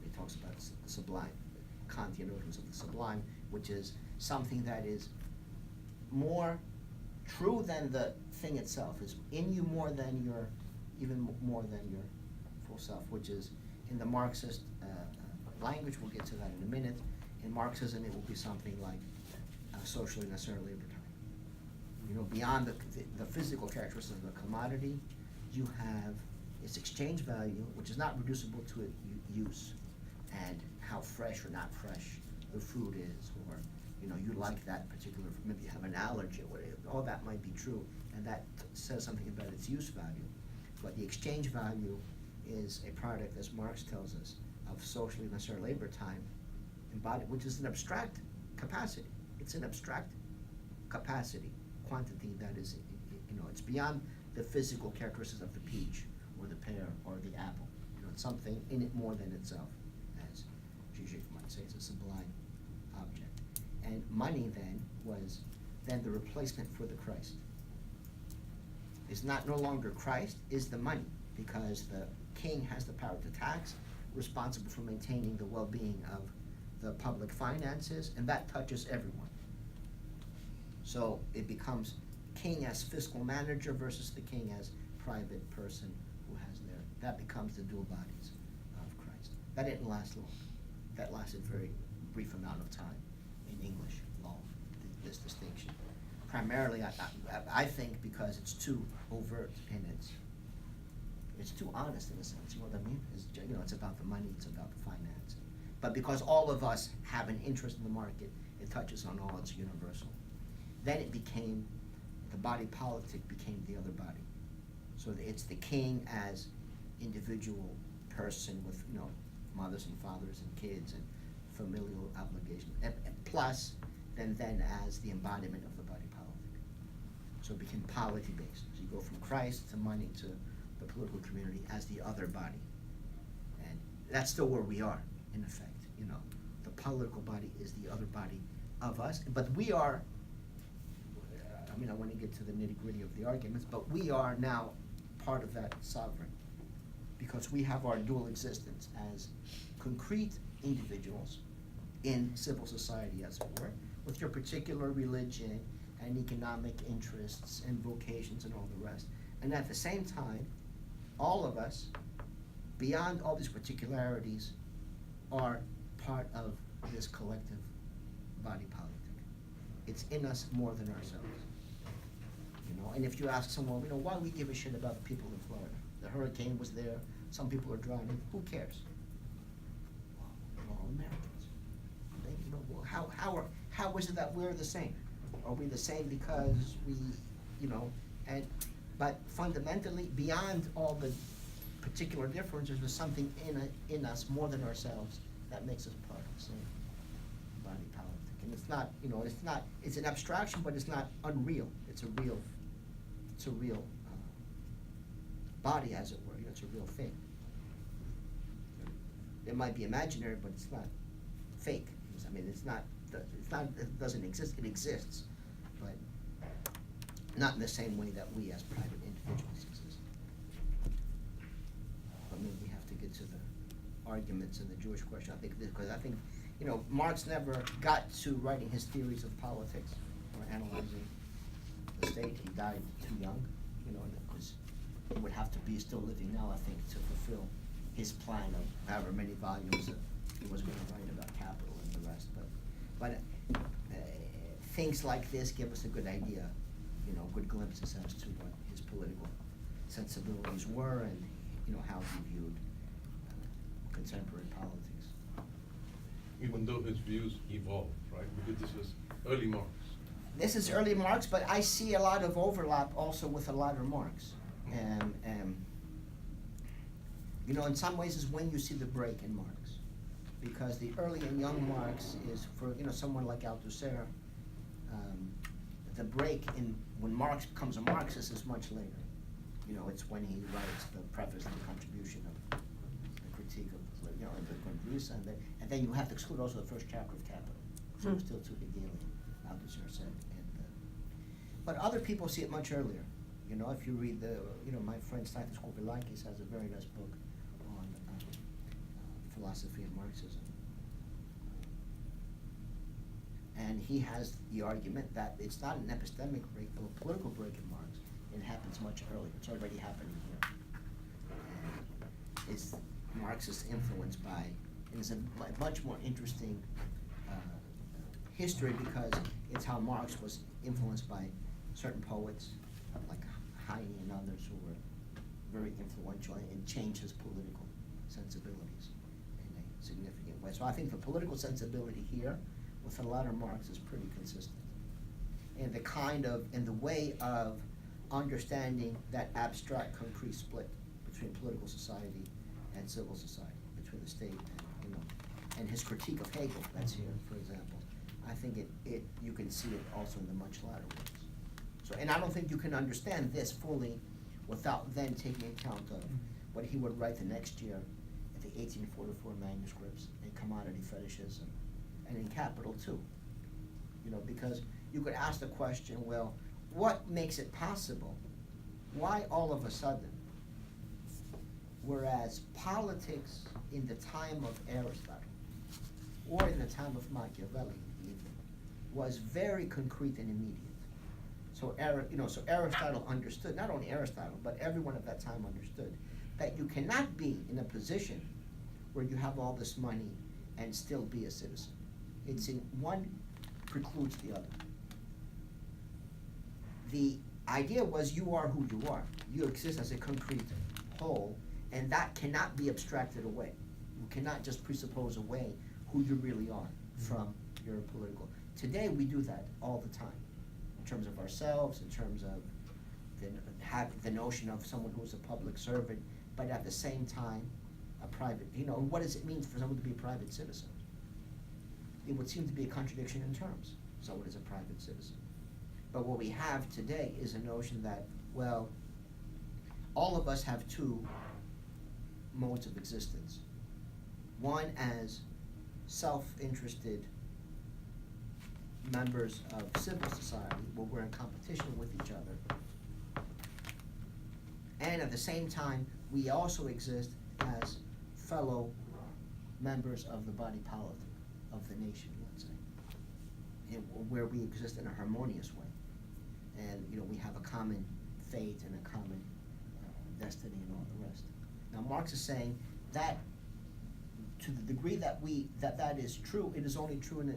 He talks about the sublime, Kantian notions of the sublime, which is something that is more true than the thing itself, is in you even more than your full self, which is in the Marxist language. We'll get to that in a minute. In Marxism, it will be something like socially necessarily libertarian. Beyond the physical characteristics of the commodity, you have its exchange value, which is not reducible to its use, and how fresh or not fresh the food is, or You know, you like that particular, maybe you have an allergy or whatever, all that might be true, and that says something about its use value. But the exchange value is a product, as Marx tells us, of socially necessary labor time embodied, which is an abstract capacity. It's an abstract capacity, quantity that is, you know, it's beyond the physical characteristics of the peach or the pear or the apple. You know, it's something in it more than itself, as Zizek might say, it's a sublime object. And money then was then the replacement for the Christ. It's not no longer Christ, is the money, because the king has the power to tax, responsible for maintaining the well-being of the public finances, and that touches everyone. So it becomes king as fiscal manager versus the king as private person who has their, that becomes the dual bodies of Christ. That didn't last long. That lasted a very brief amount of time in English law, this distinction. Primarily, I think because it's too overt and it's too honest in a sense, you know what I mean? It's, you know, it's about the money, it's about the finance. But because all of us have an interest in the market, it touches on all, it's universal. Then it became, the body politic became the other body. So it's the king as individual person with, you know, mothers and fathers and kids and familial obligations, and plus then as the embodiment of the body politic. So it became polity-based. So you go from Christ to money to the political community as the other body. And that's still where we are, in effect, you know. The political body is the other body of us, but we are, I mean, I want to get to the nitty-gritty of the arguments, but we are now part of that sovereign, because we have our dual existence as concrete individuals in civil society, as it were, with your particular religion and economic interests and vocations and all the rest. And at the same time, all of us, beyond all these particularities, are part of this collective body politic. It's in us more than ourselves. You know, and if you ask someone, you know, why we give a shit about the people in Florida? The hurricane was there, some people are drowning, who cares? Well, we're all Americans. They, you know, well, how is it that we're the same? Are we the same because we, you know, but fundamentally, beyond all the particular differences, there's something in us more than ourselves that makes us part of the same body politic. And it's not, you know, it's an abstraction, but it's not unreal. It's a real body, as it were. You know, it's a real thing. It might be imaginary, but it's not fake. I mean, it doesn't exist. It exists, but not in the same way that we as private individuals exist. But maybe we have to get to the arguments and the Jewish question. I think, you know, Marx never got to writing his theories of politics or analyzing the state. He died too young, you know, because he would have to be still living now, I think, to fulfill his plan of however many volumes that he was going to write about capital and the rest. But things like this give us a good idea, you know, good glimpses as to what his political sensibilities were and, you know, how he viewed contemporary politics. Even though his views evolved, right? Because this was early Marx. This is early Marx, but I see a lot of overlap also with a later Marx. You know, in some ways is when you see the break in Marx. Because the early and young Marx is, for, you know, someone like Althusser, the break in when Marx becomes a Marxist is much later. You know, it's when he writes the preface and the contribution of the critique of, you know, the Grundrisse, and then you have to exclude also the first chapter of Capital. So it's still too Hegelian, Althusser said. But other people see it much earlier. You know, if you read you know, my friend Stathis Kourvilakis has a very nice book on philosophy and Marxism. And he has the argument that it's not an epistemic break, but a political break in Marx. It happens much earlier. It's already happening here. And it's Marx is influenced by, and it's a much more interesting history because it's how Marx was influenced by certain poets like Heine and others who were very influential and changed his political sensibilities in a significant way. So I think the political sensibility here with the latter Marx is pretty consistent. And the way of understanding that abstract concrete split between political society and civil society, between the state and his critique of Hegel, that's here, for example. I think you can see it also in the much latter works. So, and I don't think you can understand this fully without then taking account of what he would write the next year at the 1844 manuscripts in Commodity Fetishism and in Capital too. Because you could ask the question, well, what makes it possible? Why all of a sudden, whereas politics in the time of Aristotle, or in the time of Machiavelli even, was very concrete and immediate. So Aristotle understood, not only Aristotle, but everyone at that time understood, that you cannot be in a position where you have all this money and still be a citizen. It's in one precludes the other. The idea was you are who you are. You exist as a concrete whole, and that cannot be abstracted away. You cannot just presuppose away who you really are from your political. Today we do that all the time, in terms of ourselves, in terms of the notion of someone who is a public servant, but at the same time, a private, what does it mean for someone to be a private citizen? It would seem to be a contradiction in terms. Someone is a private citizen. But what we have today is a notion that, well, all of us have two modes of existence. One as self-interested members of civil society, where we're in competition with each other. And at the same time, we also exist as fellow members of the body politic of the nation, let's say, where we exist in a harmonious way. And we have a common fate and a common destiny and all the rest. Now Marx is saying that to the degree that that is true, it is only true in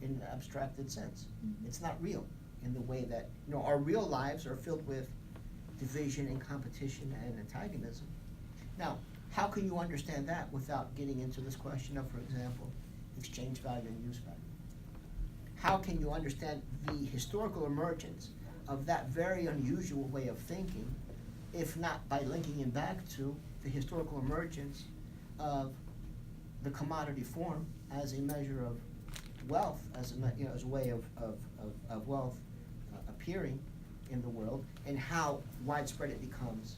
an abstracted sense. It's not real in the way that our real lives are filled with division and competition and antagonism. Now, how can you understand that without getting into this question of, for example, exchange value and use value? How can you understand the historical emergence of that very unusual way of thinking, if not by linking it back to the historical emergence of the commodity form as a measure of wealth, as a way of wealth appearing in the world, and how widespread it becomes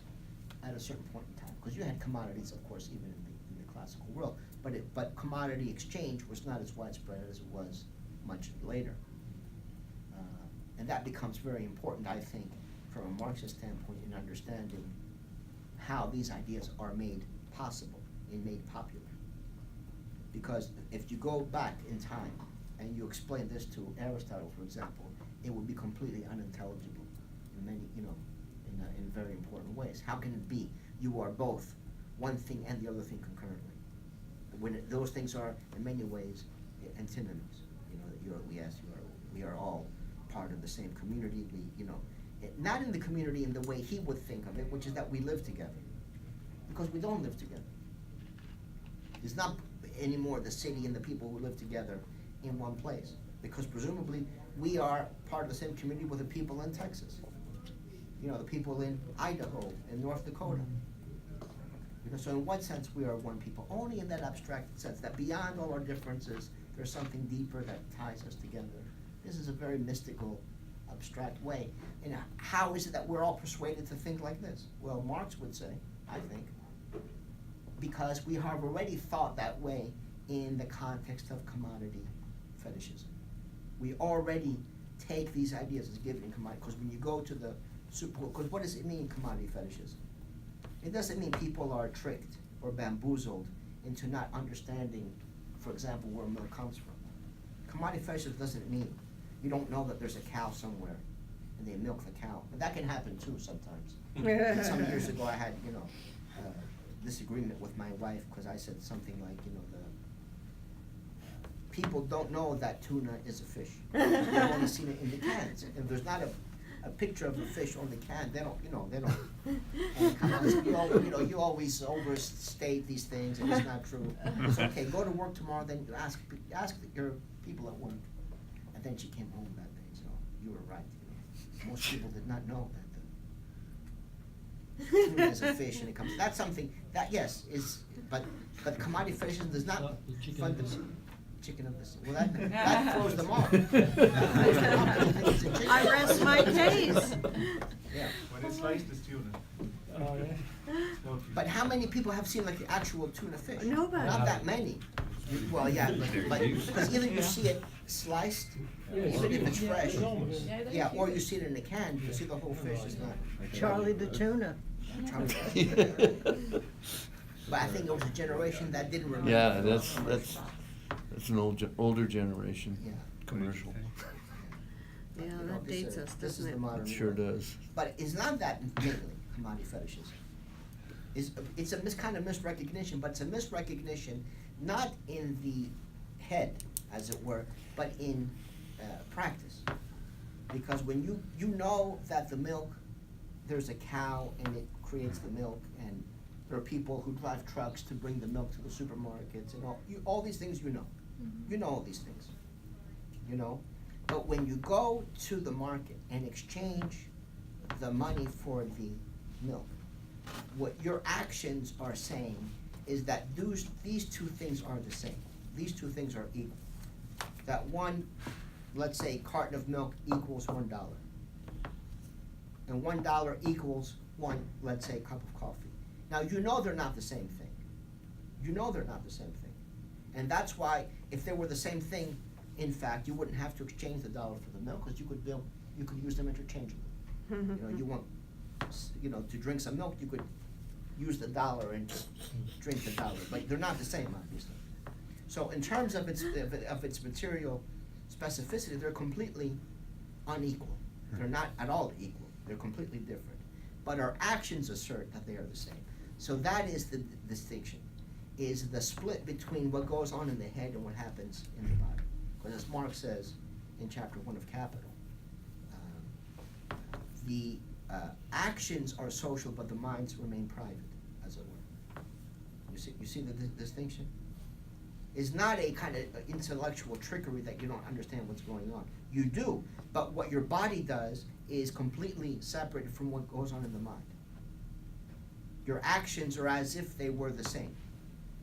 at a certain point in time? Because you had commodities, of course, even in the classical world, but commodity exchange was not as widespread as it was much later. And that becomes very important, I think, from a Marxist standpoint in understanding how these ideas are made possible and made popular. Because if you go back in time and you explain this to Aristotle, for example, it would be completely unintelligible in many, in very important ways. How can it be you are both one thing and the other thing concurrently, when those things are in many ways antinomies? We are all part of the same community. Not in the community in the way he would think of it, which is that we live together, because we don't live together. It's not anymore the city and the people who live together in one place, because presumably we are part of the same community with the people in Texas, the people in Idaho and North Dakota. So in one sense we are one people, only in that abstract sense, that beyond all our differences there's something deeper that ties us together. This is a very mystical, abstract way. And how is it that we're all persuaded to think like this? Well, Marx would say, I think, because we have already thought that way in the context of commodity fetishism. We already take these ideas as given in commodity, because when you go to the because what does it mean, commodity fetishism? It doesn't mean people are tricked or bamboozled into not understanding, for example, where milk comes from. Commodity fetishism doesn't mean you don't know that there's a cow somewhere and they milk the cow. But that can happen too sometimes. And some years ago I had, disagreement with my wife because I said something like, people don't know that tuna is a fish. They've only seen it in the cans. If there's not a picture of a fish on the can, they don't. And come on, you always overstate these things, and it's not true. It's okay. Go to work tomorrow, then ask your people at work. And then she came home that day, so you were right, you know. Most people did not know that the tuna is a fish and it comes, that's something, that, yes, is, but commodity fetishism does not Not the chicken fund of the the sea. chicken of the sea. Well, that throws them off. That throws them off. They think it's a chicken. I rest my case. Yeah. When it's sliced, it's tuna. Oh, yeah. But how many people have seen like the actual tuna fish? Nobody. Not that many. Well, yeah, but, because either you see it sliced, Yes. even if it's Yeah, fresh. enormous. Yeah, or you see it in a can, you see the whole fish, it's not. Charlie the tuna. But I think it was a generation that didn't remember. Yeah, that's an older generation Yeah. commercial. Yeah, You know, that this dates is- us, this is doesn't the it? modern It sure world. does. But it's not that mainly commodity fetishism. It's a kind of misrecognition, but it's a misrecognition not in the head, as it were, but in practice. Because when you know that the milk, there's a cow and it creates the milk, and there are people who drive trucks to bring the milk to the supermarkets, and all these things you know. You know all these things, you know? But when you go to the market and exchange the money for the milk, what your actions are saying is that these two things are the same. These two things are equal. That one, let's say, carton of milk equals $1. And $1 equals one, let's say, cup of coffee. Now, you know they're not the same thing. You know they're not the same thing. And that's why, if they were the same thing, in fact, you wouldn't have to exchange the dollar for the milk, because you could use them interchangeably. You know, you want, to drink some milk, you could use the dollar and drink the dollar, but they're not the same, obviously. So in terms of its material specificity, they're completely unequal. They're not at all equal. They're completely different. But our actions assert that they are the same. So that is the distinction, is the split between what goes on in the head and what happens in the body. Because as Marx says in chapter 1 of Capital, the actions are social, but the minds remain private, as it were. You see the distinction? Is not a kind of intellectual trickery that you don't understand what's going on. You do, but what your body does is completely separated from what goes on in the mind. Your actions are as if they were the same.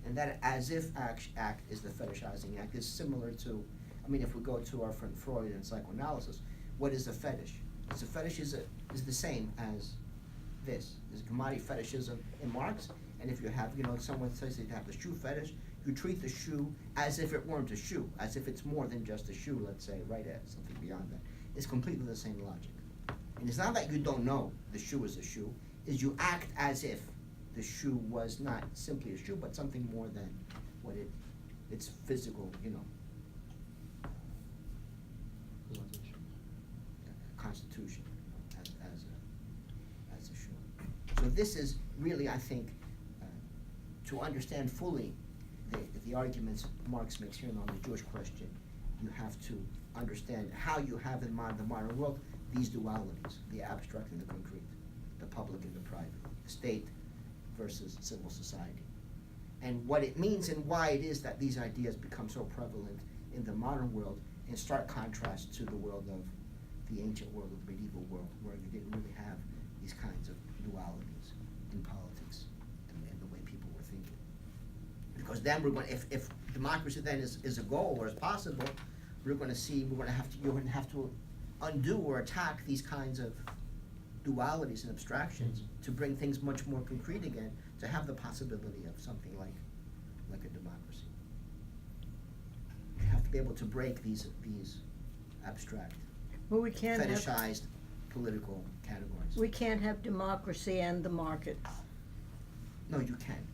And that as if act is the fetishizing act. Is similar to, if we go to our friend Freud and psychoanalysis, what is a fetish? A fetish is the same as this. There's commodity fetishism in Marx, and if you have, someone says they have the shoe fetish, you treat the shoe as if it weren't a shoe, as if it's more than just a shoe, let's say, right at something beyond that. It's completely the same logic. And it's not that you don't know the shoe is a shoe, is you act as if the shoe was not simply a shoe, but something more than what its physical, constitution as a shoe. So this is really, I think, to understand fully the arguments Marx makes here on the Jewish question, you have to understand how you have in mind the modern world these dualities, the abstract and the concrete, the public and the private, the state versus civil society. And what it means and why it is that these ideas become so prevalent in the modern world in stark contrast to the world of the ancient world, of the medieval world, where you didn't really have these kinds of dualities in politics and the way people were thinking. Because then we're going, if democracy then is a goal or is possible, you're going to have to undo or attack these kinds of dualities and abstractions to bring things much more concrete again, to have the possibility of something like a democracy. You have to be able to break these abstract, Well, we can't have, fetishized political categories. we can't have democracy and the market. No, you can.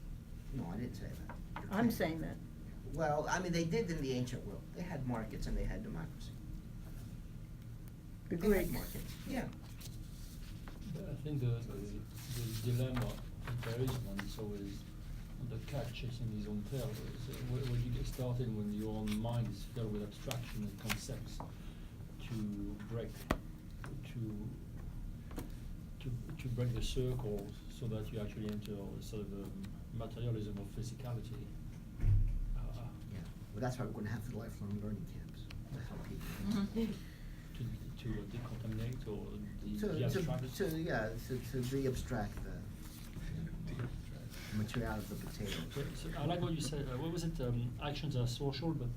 No, I didn't say that. You I'm can. saying that. Well, they did in the ancient world. They had markets and they had democracy. The They had Greeks. markets, yeah. But I think the dilemma, if there is one, is always the cat chasing his own tail. When you get started, when your own mind is filled with abstraction and concepts, to break the circle so that you actually enter a sort of materialism of physicality. Yeah, well, that's why we're going to have the lifelong learning camps. help people. To decontaminate or To, de-abstract? to re-abstract the material of the potato. So I like what you said, what was it, actions are social, but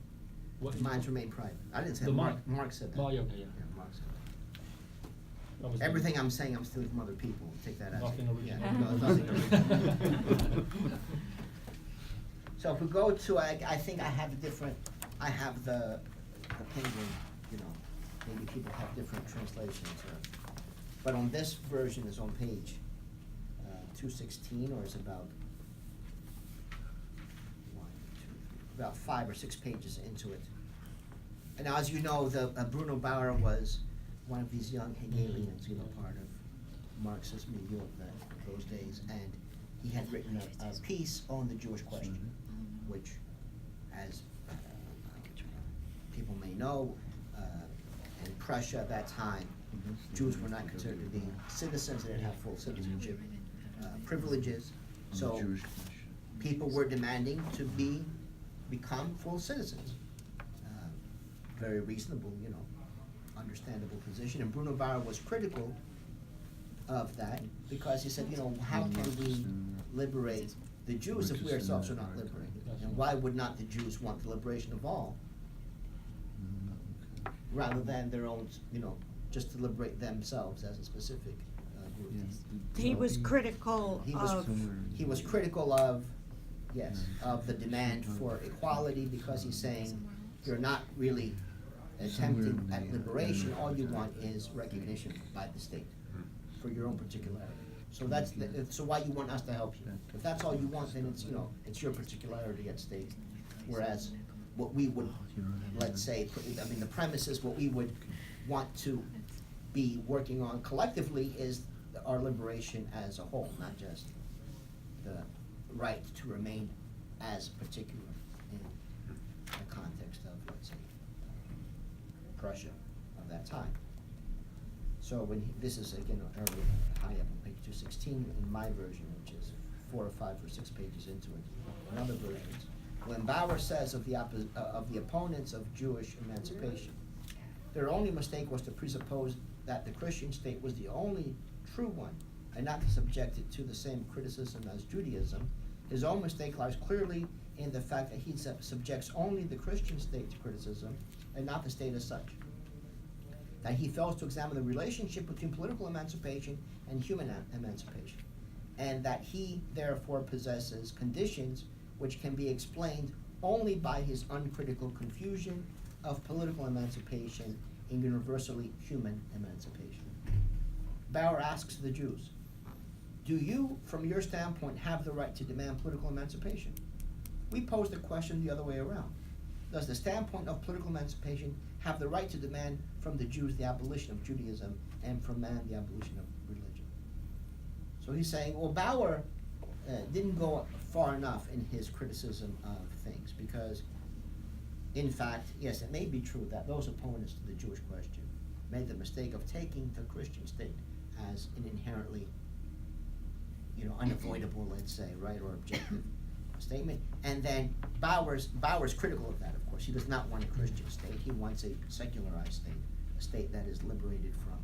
what? Minds remain private. I didn't say The that, mind- Marx said that. Oh, yeah, okay, yeah. Marx said that. That was Everything I'm saying, I'm stealing from other people, take that as. Nothing original. Yeah, no, nothing original. So if we go to, I think I have the penguin, you know, maybe people have different translations, but on this version is on page 216, or is about about 5 or 6 pages into it. And now, as you know, Bruno Bauer was one of these young Hegelians, you know, part of Marxist milieu of those days, and he had written a piece on the Jewish question, which, as people may know, in Prussia at that time, Jews were not considered to be citizens; they didn't have full citizenship privileges. So people were demanding to become full citizens. Very reasonable, you know, understandable position. And Bruno Bauer was critical of that because he said, you know, how can we liberate the Jews if we ourselves are not liberated? And why would not the Jews want the liberation of all, rather than their own, you know, just to liberate themselves as a specific group? He was critical He was- of, He was critical of, yes, of the demand for equality, because he's saying you're not really attempting at liberation. All you want is recognition by the state for your own particularity. So so why you want us to help you? If that's all you want, then it's, you know, it's your particularity at stake. Whereas what we would, let's say, the premise is what we would want to be working on collectively is our liberation as a whole, not just the right to remain as particular in the context of, let's say, Prussia of that time. So this is again early, high up on page 216 in my version, which is 4 or 5 or 6 pages into it. In other versions, when Bauer says of the opponents of Jewish emancipation, their only mistake was to presuppose that the Christian state was the only true one, and not to subject it to the same criticism as Judaism. His own mistake lies clearly in the fact that he subjects only the Christian state to criticism, and not the state as such. That he fails to examine the relationship between political emancipation and human emancipation, and that he therefore possesses conditions which can be explained only by his uncritical confusion of political emancipation and universally human emancipation. Bauer asks the Jews, do you, from your standpoint, have the right to demand political emancipation? We pose the question the other way around. Does the standpoint of political emancipation have the right to demand from the Jews the abolition of Judaism, and from man the abolition of religion? So he's saying, well, Bauer didn't go far enough in his criticism of things, because, in fact, yes, it may be true that those opponents to the Jewish question made the mistake of taking the Christian state as an inherently, you know, unavoidable, let's say, right, or objective statement. And then Bauer's critical of that, of course. He does not want a Christian state. He wants a secularized state, a state that is liberated from,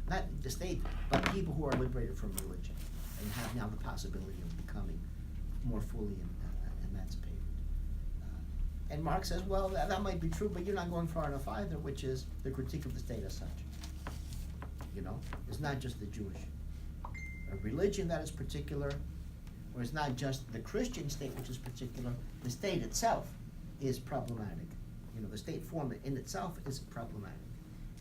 not the state, but people who are liberated from religion and have now the possibility of becoming more fully emancipated. And Marx says, well, that might be true, but you're not going far enough either, which is the critique of the state as such. You know, it's not just the Jewish religion that is particular, or it's not just the Christian state which is particular. The state itself is problematic. You know, the state form in itself is problematic.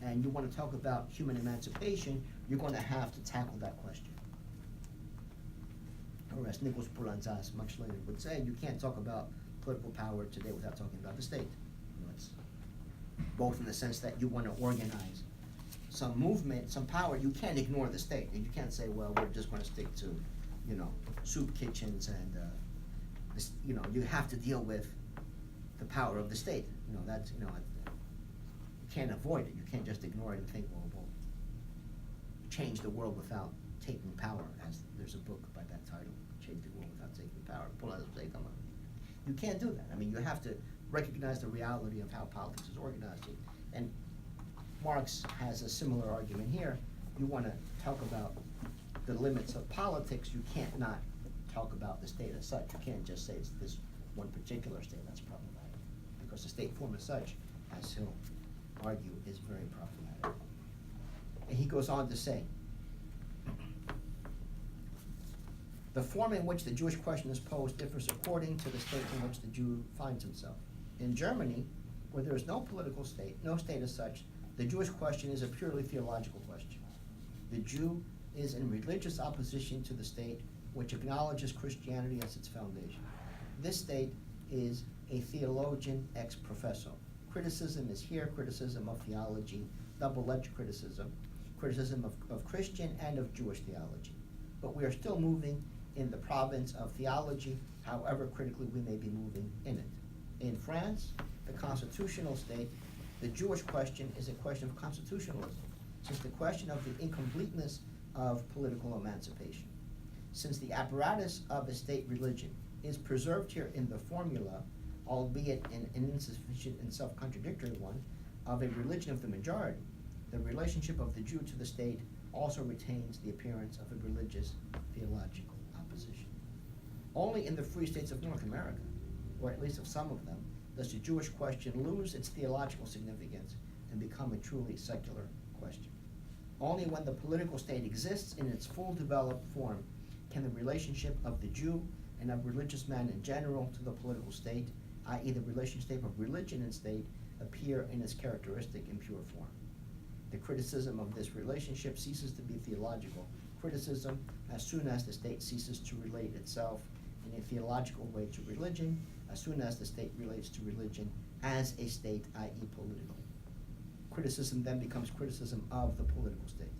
And you want to talk about human emancipation, you're going to have to tackle that question. Or as Nicholas Poulantzas much later would say, you can't talk about political power today without talking about the state. You know, it's both in the sense that you want to organize some movement, some power. You can't ignore the state. You can't say, well, we're just going to stick to, you know, soup kitchens and, you know, you have to deal with the power of the state. You know, that's, you know, you can't avoid it. You can't just ignore it and think, well, we'll change the world without taking power, as there's a book by that title, Change the World Without Taking Power. You can't do that. I mean, you have to recognize the reality of how politics is organized. And Marx has a similar argument here. You want to talk about the limits of politics, you can't not talk about the state as such. You can't just say it's this one particular state that's problematic, because the state form as such, as he'll argue, is very problematic. And he goes on to say, the form in which the Jewish question is posed differs according to the state in which the Jew finds himself. In Germany, where there is no political state, no state as such, the Jewish question is a purely theological question. The Jew is in religious opposition to the state, which acknowledges Christianity as its foundation. This state is a theologian ex professo. Criticism is here criticism of theology, double-edged criticism, criticism of Christian and of Jewish theology. But we are still moving in the province of theology, however critically we may be moving in it. In France, the constitutional state, the Jewish question is a question of constitutionalism, since the question of the incompleteness of political emancipation. Since the apparatus of a state religion is preserved here in the formula, albeit an insufficient and self-contradictory one, of a religion of the majority, the relationship of the Jew to the state also retains the appearance of a religious theological opposition. Only in the free states of North America, or at least of some of them, does the Jewish question lose its theological significance and become a truly secular question. Only when the political state exists in its full developed form can the relationship of the Jew and of religious man in general to the political state, i.e. the relationship of religion and state, appear in its characteristic and pure form. The criticism of this relationship ceases to be theological criticism as soon as the state ceases to relate itself in a theological way to religion, as soon as the state relates to religion as a state, i.e. political. Criticism then becomes criticism of the political state.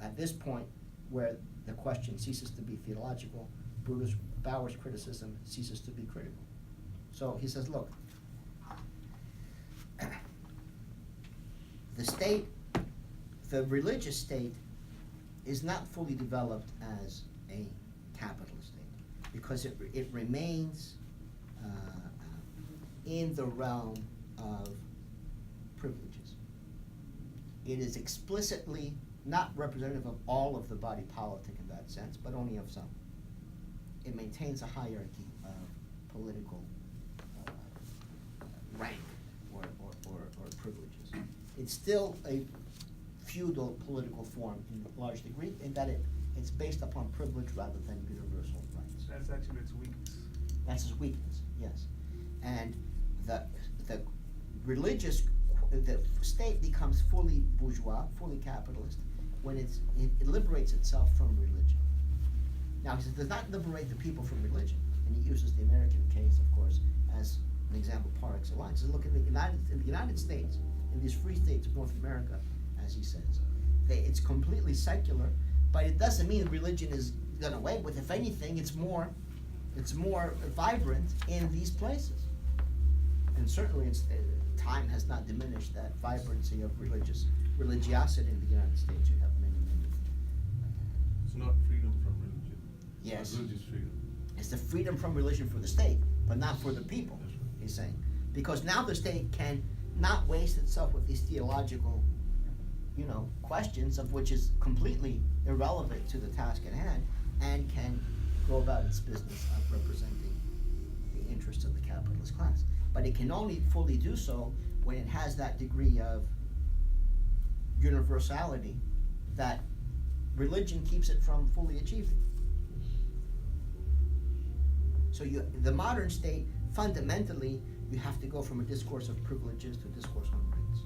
At this point, where the question ceases to be theological, Bauer's criticism ceases to be critical. So he says, look, the state, the religious state, is not fully developed as a capitalist state, because it remains in the realm of privileges. It is explicitly not representative of all of the body politic in that sense, but only of some. It maintains a hierarchy of political rank or privileges. It's still a feudal political form in a large degree, in that it's based upon privilege rather than universal rights. That's actually its weakness. That's its weakness, yes. And the religious, the state becomes fully bourgeois, fully capitalist, when it liberates itself from religion. Now, he says, does not liberate the people from religion, and he uses the American case, of course, as an example par excellence. He says, look, in the United States, in these free states of North America, as he says, it's completely secular, but it doesn't mean religion is done away with. If anything, it's more vibrant in these places. And certainly time has not diminished that vibrancy of religiosity in the United States. You have many. It's not freedom from religion. Yes. It's not religious freedom. It's the freedom from religion for the state, but not for the people, That's right. he's saying. Because now the state can not waste itself with these theological, questions of which is completely irrelevant to the task at hand, and can go about its business of representing the interests of the capitalist class. But it can only fully do so when it has that degree of universality that religion keeps it from fully achieving. So the modern state, fundamentally, you have to go from a discourse of privileges to a discourse on rights.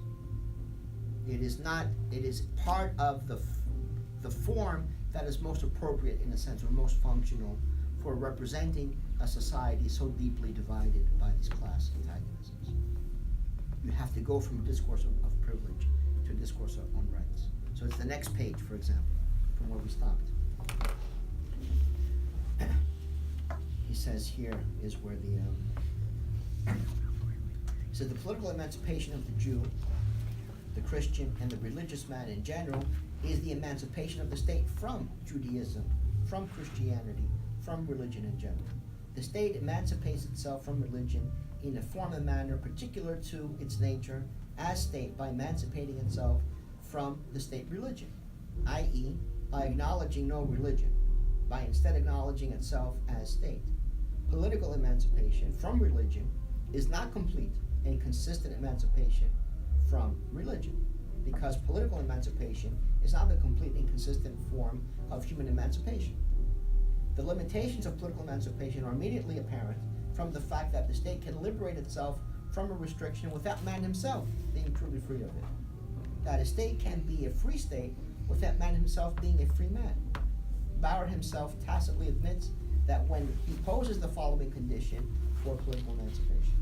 It is part of the form that is most appropriate, in a sense, or most functional for representing a society so deeply divided by these class antagonisms. You have to go from a discourse of privilege to a discourse on rights. So it's the next page, for example, from where we stopped. He says here is where he says the political emancipation of the Jew, the Christian, and the religious man in general is the emancipation of the state from Judaism, from Christianity, from religion in general. The state emancipates itself from religion in a form and manner particular to its nature as state by emancipating itself from the state religion, i.e., by acknowledging no religion, by instead acknowledging itself as state. Political emancipation from religion is not complete and consistent emancipation from religion, because political emancipation is not the complete and consistent form of human emancipation. The limitations of political emancipation are immediately apparent from the fact that the state can liberate itself from a restriction without man himself being truly free of it. That a state can be a free state without man himself being a free man. Bauer himself tacitly admits that when he poses the following condition for political emancipation: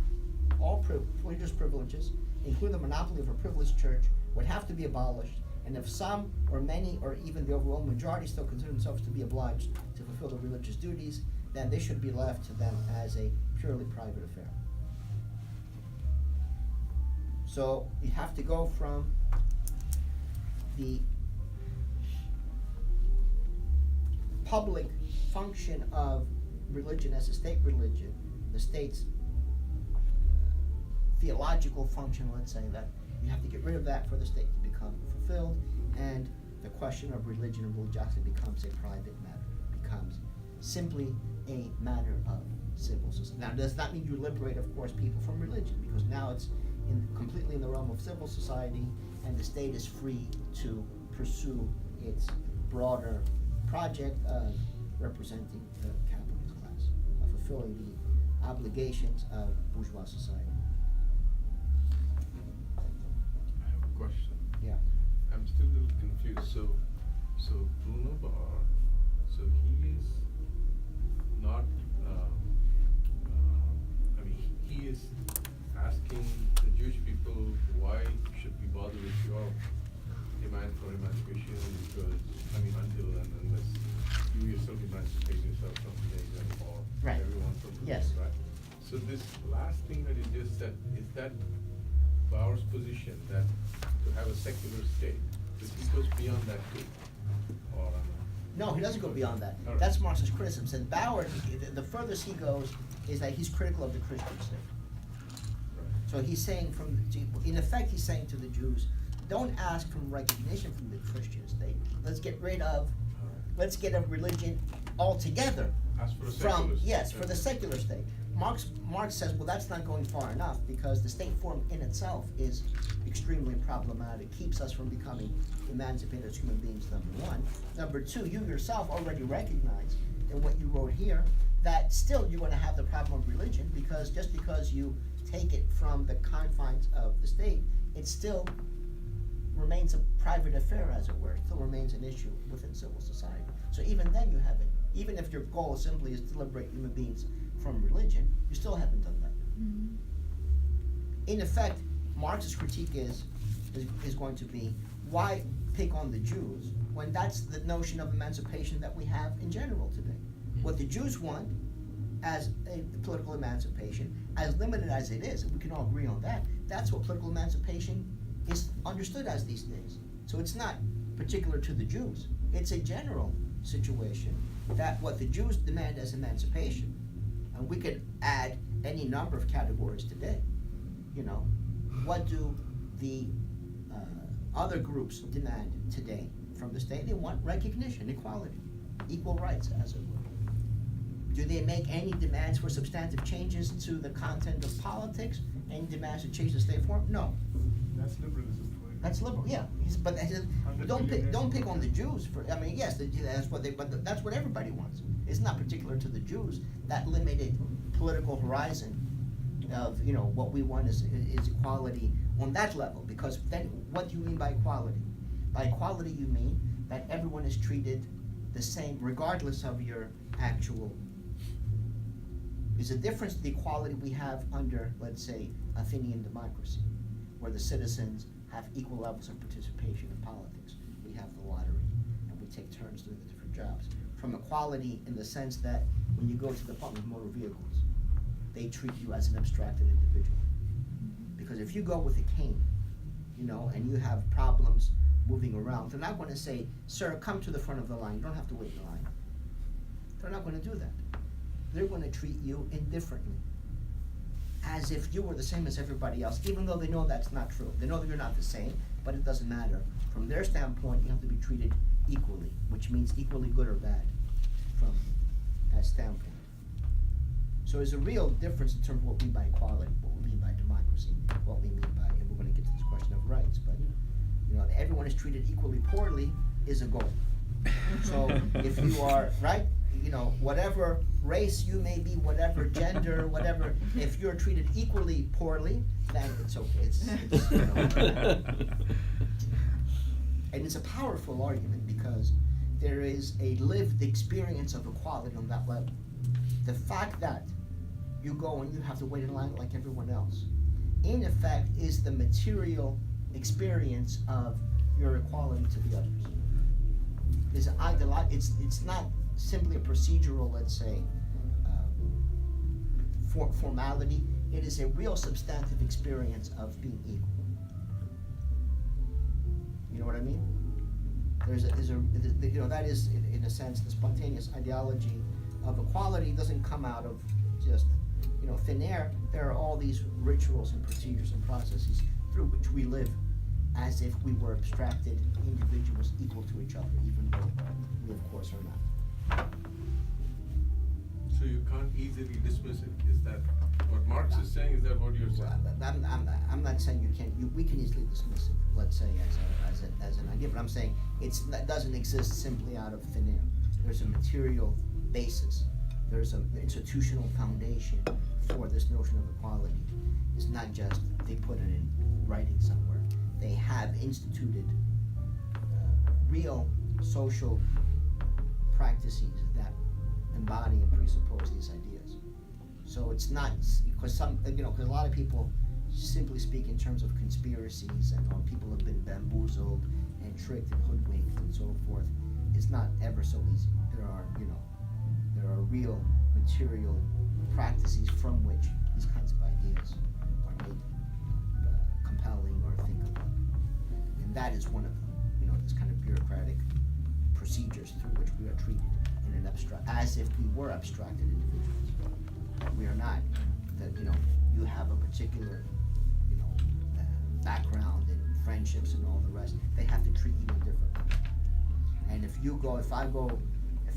all religious privileges, including the monopoly of a privileged church, would have to be abolished, and if some or many or even the overwhelming majority still consider themselves to be obliged to fulfill their religious duties, then they should be left to them as a purely private affair. So you have to go from the public function of religion as a state religion, the state's theological function, let's say, that you have to get rid of that for the state to become fulfilled, and the question of religion and religiosity becomes a private matter, becomes simply a matter of civil society. Now, does not mean you liberate, of course, people from religion, because now it's completely in the realm of civil society, and the state is free to pursue its broader project of representing the capitalist class, of fulfilling the obligations of bourgeois society. I have a question. Yeah. I'm still a little confused. So Bruno Bar, so he is not, I mean, he is asking the Jewish people why should we bother with your demand for emancipation, because, I mean, until and unless you yourself emancipate yourself from slavery or Right. everyone from slavery, Yes. right? So this last thing that you just said, is that Bauer's position, that to have a secular state, that he goes beyond that too? Or, No, he doesn't go beyond that. All right. That's Marxist criticism. And Bauer, the furthest he goes is that he's critical of the Christian state. So he's saying in effect, he's saying to the Jews, don't ask for recognition from the Christian state. Let's get rid of religion altogether. Ask for a secular state. Yes, for the secular state. Marx says, well, that's not going far enough, because the state form in itself is extremely problematic, keeps us from becoming emancipated as human beings, number one. Number two, you yourself already recognize in what you wrote here that still you're going to have the problem of religion, because just because you take it from the confines of the state, it still remains a private affair, as it were. It still remains an issue within civil society. So even then you haven't, even if your goal simply is to liberate human beings from religion, you still haven't done that. Mm-hmm. In effect, Marx's critique is going to be, why pick on the Jews when that's the notion of emancipation that we have in general today? What the Jews want as a political emancipation, as limited as it is, and we can all agree on that, that's what political emancipation is understood as these days. So it's not particular to the Jews. It's a general situation that what the Jews demand as emancipation, and we could add any number of categories today. You know, what do the other groups demand today from the state? They want recognition, equality, equal rights, as it were. Do they make any demands for substantive changes to the content of politics? Any demands to change the state form? No. That's liberalism for you. That's liberal, yeah. But don't pick on the Jews for. I mean, yes, that's what but that's what everybody wants. It's not particular to the Jews. That limited political horizon of what we want is equality on that level. Because then, what do you mean by equality? By equality, you mean that everyone is treated the same, regardless of your actual. There's a difference to the equality we have under, let's say, Athenian democracy, where the citizens have equal levels of participation in politics. We have the lottery, and we take turns doing the different jobs. From equality in the sense that when you go to the Department of Motor Vehicles, they treat you as an abstracted individual. Because if you go with a cane, and you have problems moving around, they're not going to say, sir, come to the front of the line. You don't have to wait in the line. They're not going to do that. They're going to treat you indifferently as if you were the same as everybody else, even though they know that's not true. They know that you're not the same, but it doesn't matter. From their standpoint, you have to be treated equally, which means equally good or bad from that standpoint. So there's a real difference in terms of what we mean by equality, what we mean by democracy, what we mean by, and we're gonna get to this question of rights, but, you know, everyone is treated equally poorly is a goal. So if you are, right, you know, whatever race you may be, whatever gender, whatever, if you're treated equally poorly, then it's okay, it's you know. And it's a powerful argument because there is a lived experience of equality on that level. The fact that you go and you have to wait in line like everyone else, in effect, is the material experience of your equality to the others. It's not simply a procedural, let's say, formality. It is a real substantive experience of being equal. You know what I mean? You know, that is, in a sense, the spontaneous ideology of equality doesn't come out of just, you know, thin air. There are all these rituals and procedures and processes through which we live as if we were abstracted individuals equal to each other, even though we, of course, are not. So you can't easily dismiss it, is that what Marx is saying, is that what you're saying? Well, I'm not saying you can't, we can easily dismiss it, let's say, as an idea, but I'm saying it doesn't exist simply out of thin air. There's a material basis, there's an institutional foundation for this notion of equality. It's not just they put it in writing somewhere. They have instituted real social practices that embody and presuppose these ideas. So it's not, because because a lot of people simply speak in terms of conspiracies and people have been bamboozled and tricked and hoodwinked and so forth. It's not ever so easy. There are real material practices from which these kinds of ideas are made compelling or thinkable. And that is one of them, this kind of bureaucratic procedures through which we are treated in an abstract, as if we were abstracted individuals. We are not. That you have a particular, background and friendships and all the rest. They have to treat you differently. And if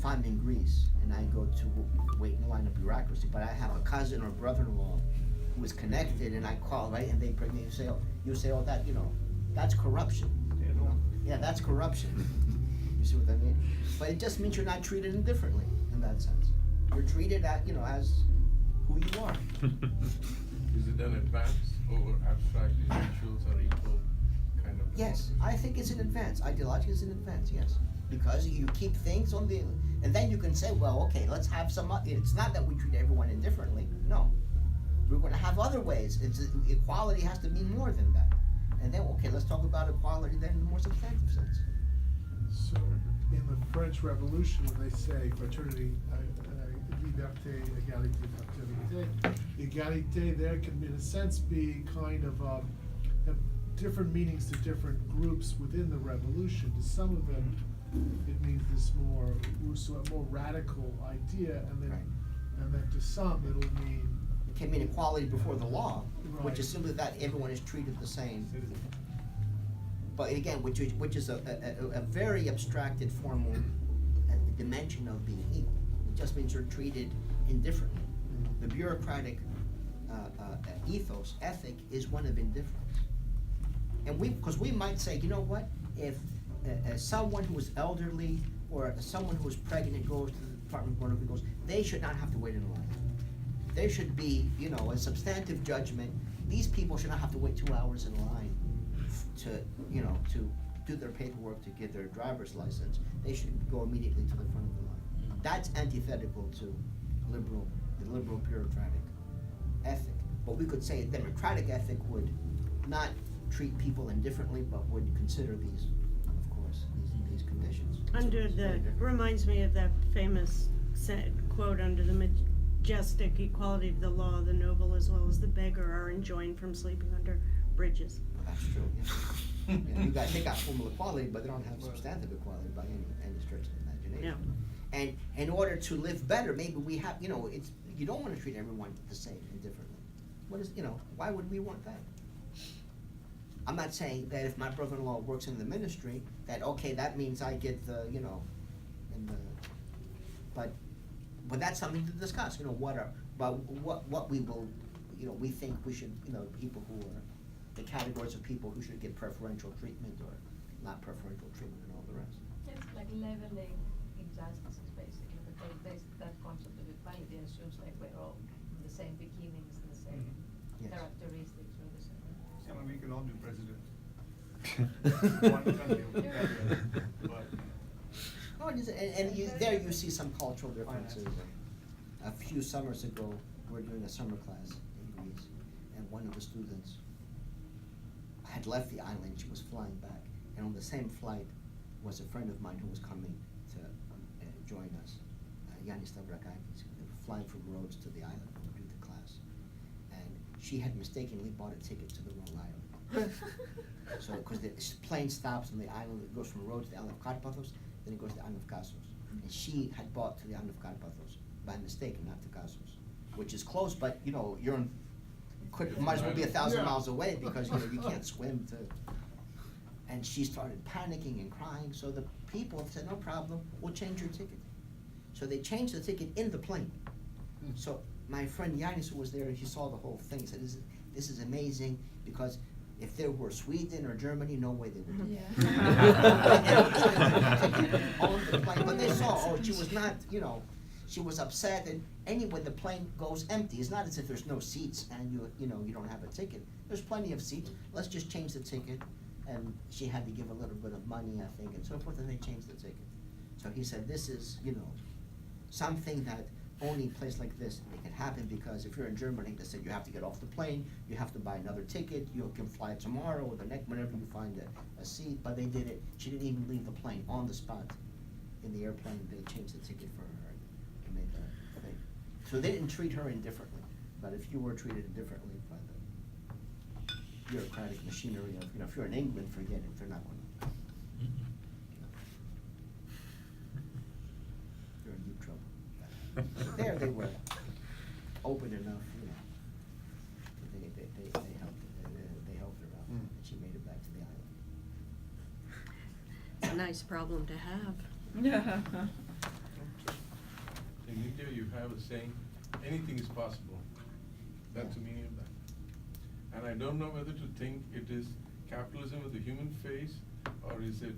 I'm in Greece and I go to wait in line of bureaucracy, but I have a cousin or brother-in-law who is connected, and I call, right, and they bring me, you say, oh, that, that's corruption. Yeah, that's corruption. You see what I mean? But it just means you're not treated indifferently in that sense. You're treated as who you are. Is it an advance over abstract individuals or equal kind of? Yes, I think it's an advance. Ideology is an advance, yes. Because you keep things on the, and then you can say, well, okay, let's have some, it's not that we treat everyone indifferently, no. We're gonna have other ways. Equality has to mean more than that. And then, okay, let's talk about equality then in a more substantive sense. So, in the French Revolution, when they say fraternity, liberté, égalité, fraternité, égalité there can, in a sense, be kind of have different meanings to different groups within the revolution. To some of them, it means this more radical idea, and then Right. and then to some it'll mean. It can mean equality before the law, Right. which is simply that everyone is treated the same. But again, which is a very abstracted formal dimension of being equal. It just means you're treated indifferently. The bureaucratic ethos, ethic, is one of indifference. And because we might say, you know what, if someone who is elderly or someone who is pregnant goes to the Department of Motor Vehicles, they should not have to wait in line. There should be, a substantive judgment. These people should not have to wait 2 hours in line to do their paperwork to get their driver's license. They should go immediately to the front of the line. That's antithetical to the liberal bureaucratic ethic. But we could say a democratic ethic would not treat people indifferently, but would consider these, of course, these conditions. Reminds me of that famous quote, under the majestic equality of the law, the noble as well as the beggar are enjoined from sleeping under bridges. That's true, yeah. They got formal equality, but they don't have substantive equality by any stretch of the imagination. Yeah. And in order to live better, maybe we have, you don't want to treat everyone the same and differently. What is, why would we want that? I'm not saying that if my brother-in-law works in the ministry, that, okay, that means I get the, but that's something to discuss, what we will, we think we should, people who are, the categories of people who should get preferential treatment or not preferential treatment and all the rest. It's like leveling injustices, basically, because that concept of equality assumes like we're all the same beginnings, the same Yes. characteristics, or the same. I mean, we can all be president. One country, but. Oh, and there you see some cultural differences. A few summers ago, we were doing a summer class in Greece, and one of the students had left the island. She was flying back, and on the same flight was a friend of mine who was coming to join us, Yannis Stavrakakis. They were flying from Rhodes to the island to do the class, and she had mistakenly bought a ticket to the wrong island. So, because the plane stops on the island, it goes from Rhodes to the island of Karpathos, then it goes to the island of Kassos. And she had bought to the island of Karpathos by mistake and not to Kassos, which is close, but you're in, might as well be 1,000 miles away because you can't swim to. And she started panicking and crying, so the people said, no problem, we'll change your ticket. So they changed the ticket in the plane. So my friend Yannis, who was there, he saw the whole thing, said, this is amazing, because if there were Sweden or Germany, no way they would do that. On the plane, but they saw, she was not, she was upset, and anyway, the plane goes empty. It's not as if there's no seats and you don't have a ticket. There's plenty of seats. Let's just change the ticket. And she had to give a little bit of money, I think, and so forth, and they changed the ticket. So he said, this is, something that only a place like this, it can happen, because if you're in Germany, they said you have to get off the plane, you have to buy another ticket, you can fly tomorrow or the next, whenever you find a seat, but they did it, she didn't even leave the plane, on the spot, in the airplane, they changed the ticket for her and made that thing. So they didn't treat her indifferently, but if you were treated indifferently by the bureaucratic machinery of, if you're in England, forget it, they're not going to. You're in deep trouble. There they were open enough, they helped her out, and she made it back to the island. It's a nice problem to have. In India, you have a saying, anything is possible. That's the meaning of that. And I don't know whether to think it is capitalism with a human face, or is it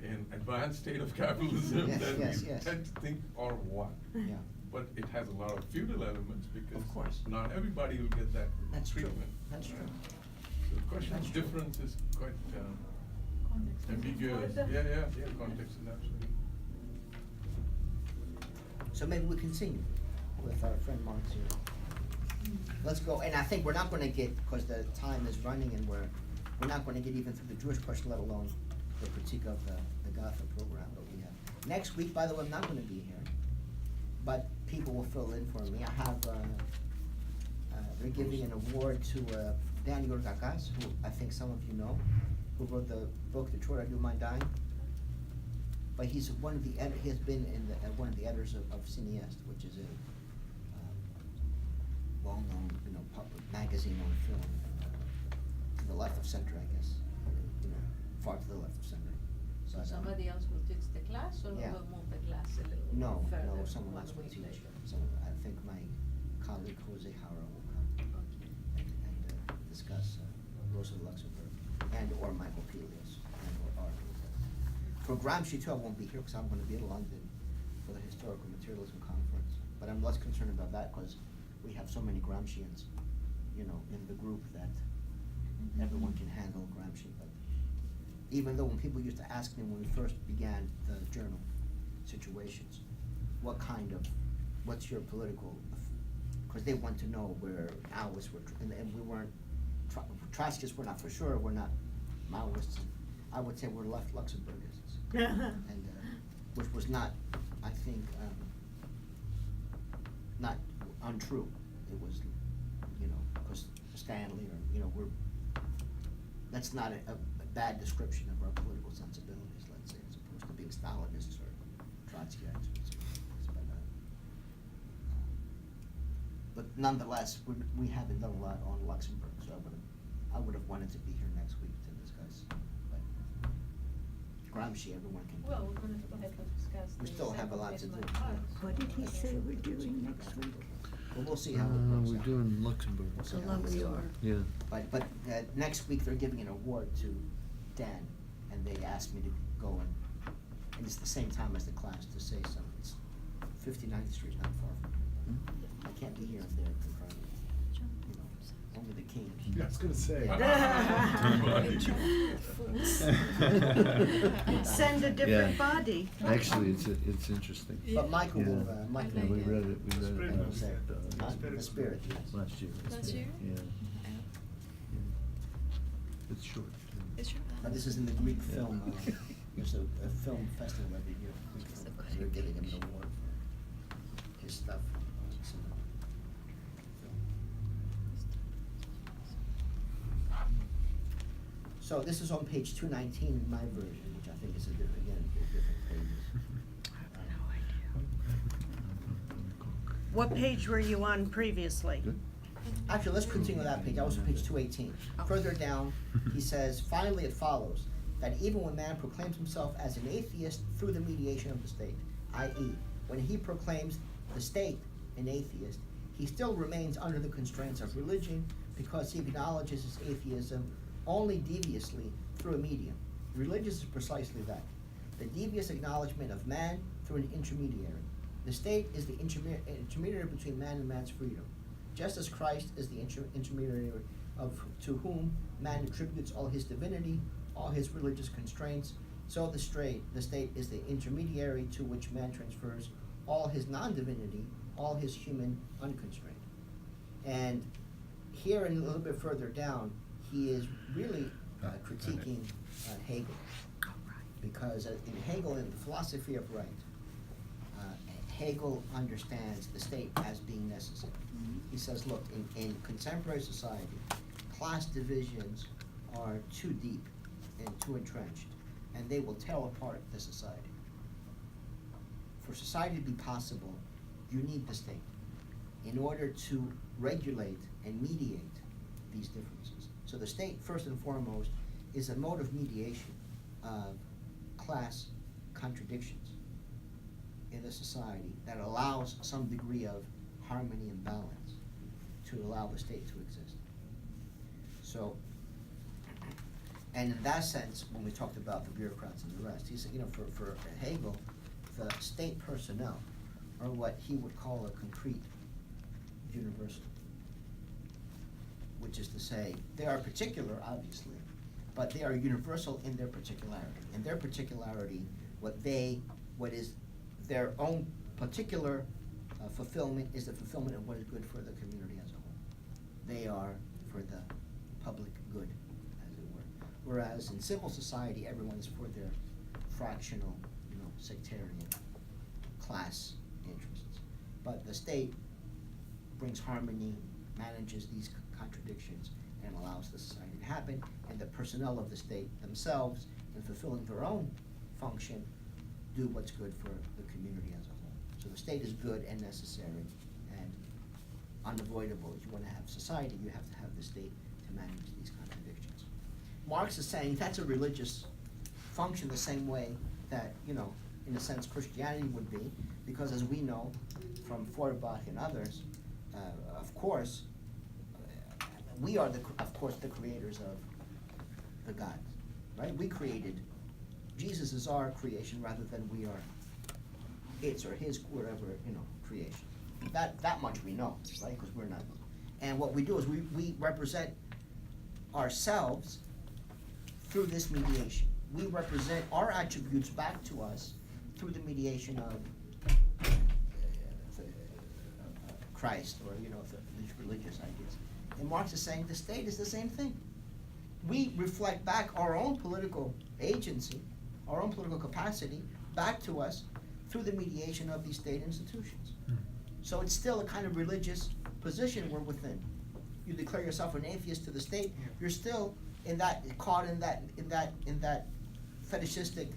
an advanced state of capitalism that we tend to think, or what? Yeah. But it has a lot of feudal elements, because Of course. not everybody will get that That's true. treatment. That's true. So the question That's of true. difference is quite Context is ambiguous. important. Yeah, context is absolutely. So maybe we continue with our friend Marx here. Let's go, and I think we're not gonna get, because the time is running, and we're not gonna get even through the Jewish question, let alone the critique of the Gotha program that we have. Next week, by the way, I'm not gonna be here, but people will fill in for me. I have, they're giving an award to Daniel Gakas, who I think some of you know, who wrote the book, Detroit, I Do Mind Dying. But he's one of the he has been in one of the editors of Cineast, which is a well-known, magazine on film, to the left of center, I guess, far to the left of center. So But, somebody else will teach the class, or yeah. will move the class a little No, further? someone else will week teach. later? I think my colleague Jose Hara will come Okay. and discuss Rosa Luxemburg or Michael Pelias or Art. For Gramsci too, I won't be here because I'm going to be in London for the Historical Materialism Conference. But I'm less concerned about that because we have so many Gramscians, in the group that everyone can handle Gramsci. But even though when people used to ask me when we first began the journal situations, what's your political, because they want to know where Maoists were, and we weren't, Trotskyists we're not for sure, we're not Maoists. I would say we're left Luxemburgists, and which was not, I think, not untrue. It was, because Stanley that's not a bad description of our political sensibilities, let's say, as opposed to being Stalinists or Trotskyites. But nonetheless, we haven't done a lot on Luxembourg, so I would have wanted to be here next week to discuss. But Gramsci, everyone can. Well, we're gonna go ahead and discuss. We the still have a lot to second do. phase of What did he say we're doing next week? Well, we'll see how it works We're out. doing Luxembourg. We'll see So how it works out. Luxembourg. Yeah. But next week they're giving an award to Dan, and they asked me to go and it's the same time as the class to say something. It's 59th Street, not far from here. I can't be here and there confronting, you know, only the king. Yeah, I was gonna say. Send a different body. Actually, it's interesting. But Michael will, Yeah. Michael Yeah, will. we read it, The spirit will of say, it. the spirit, yes. last year. Last year? Yeah. It's short. It's true. But this is in the Greek Yeah. film, there's a film festival every year, Greek film, so they're giving him an award for his stuff. It's in the film. So this is on page 219 in my version, which I think is again, different pages. What page were you on previously? Good. Actually, let's continue that page. I was on page 218. Further down, he says, finally it follows that even when man proclaims himself as an atheist through the mediation of the state, i.e., when he proclaims the state an atheist, he still remains under the constraints of religion because he acknowledges his atheism only deviously through a medium. Religious is precisely that, the devious acknowledgement of man through an intermediary. The state is the intermediary between man and man's freedom. Just as Christ is the intermediary to whom man attributes all his divinity, all his religious constraints, so the state is the intermediary to which man transfers all his non-divinity, all his human unconstraint. And here and a little bit further down, he is really critiquing Hegel. Because in Hegel, in the philosophy of right, Hegel understands the state as being necessary. He says, look, in contemporary society, class divisions are too deep and too entrenched, and they will tear apart the society. For society to be possible, you need the state in order to regulate and mediate these differences. So the state, first and foremost, is a mode of mediation of class contradictions in the society that allows some degree of harmony and balance to allow the state to exist. So, and in that sense, when we talked about the bureaucrats and the rest, he said, you know, for Hegel, the state personnel are what he would call a concrete universal, which is to say, they are particular, obviously, but they are universal in their particularity. In their particularity, what is their own particular fulfillment is the fulfillment of what is good for the community as a whole. They are for the public good, as it were. Whereas in civil society, everyone is for their fractional, sectarian class interests. But the state brings harmony, manages these contradictions, and allows the society to happen, and the personnel of the state themselves, in fulfilling their own function, do what's good for the community as a whole. So the state is good and necessary and unavoidable. If you want to have society, you have to have the state to manage these contradictions. Marx is saying that's a religious function the same way that, in a sense, Christianity would be, because as we know from Feuerbach and others, of course, we are, of course, the creators of the gods, right? We created. Jesus is our creation rather than we are its or his, whatever, creation. That much we know, right? Because we're not. And what we do is we represent ourselves through this mediation. We represent our attributes back to us through the mediation of Christ, or these religious ideas. And Marx is saying the state is the same thing. We reflect back our own political agency, our own political capacity, back to us through the mediation of these state institutions. So it's still a kind of religious position we're within. You declare yourself an atheist to the state, you're still caught in that fetishistic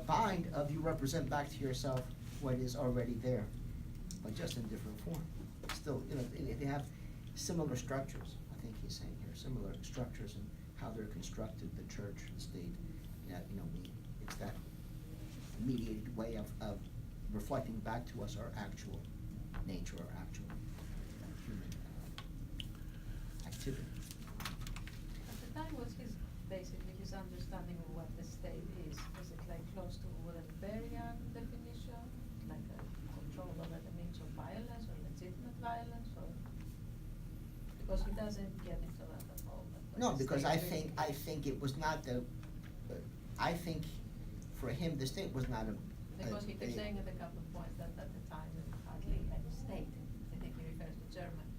bind of you represent back to yourself what is already there, but just in different form. still, they have similar structures, I think he's saying here, similar structures in how they're constructed, the church, the state, it's that mediated way of reflecting back to us our actual nature, our actual human activity. At the time, was basically his understanding of what the state is? Was it like close to a Weberian definition, like a control over the means of violence or legitimate violence, or? Because he doesn't get into that at all. No, because I think it was not I think for him, the state was not Because he keeps saying at a couple of points that at the time there was hardly any state. I think he refers to Germany.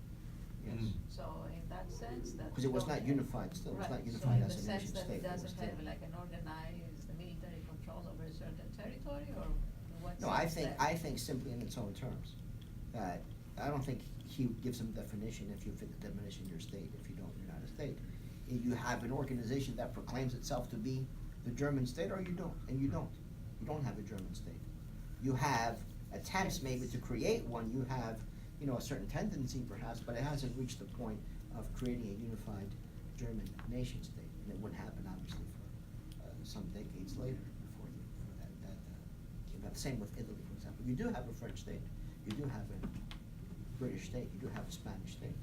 Yes. So in that sense, that. Because it was not unified still, it was not unified as a nation So in the sense that state. it doesn't still- have like an organized military control over a certain territory, or in what No, I sense think, that- I think simply in its own terms, that, I don't think he gives some definition if you fit the definition of your state, if you don't, you're not a state. If you have an organization that proclaims itself to be the German state, or you don't, and you don't. You don't have a German state. You have attempts maybe to create one, you have, a certain tendency perhaps, but it hasn't reached the point of creating a unified German nation state. And it wouldn't happen obviously for some decades later before that came out. Same with Italy, for example. You do have a French state, you do have a British state, you do have a Spanish state.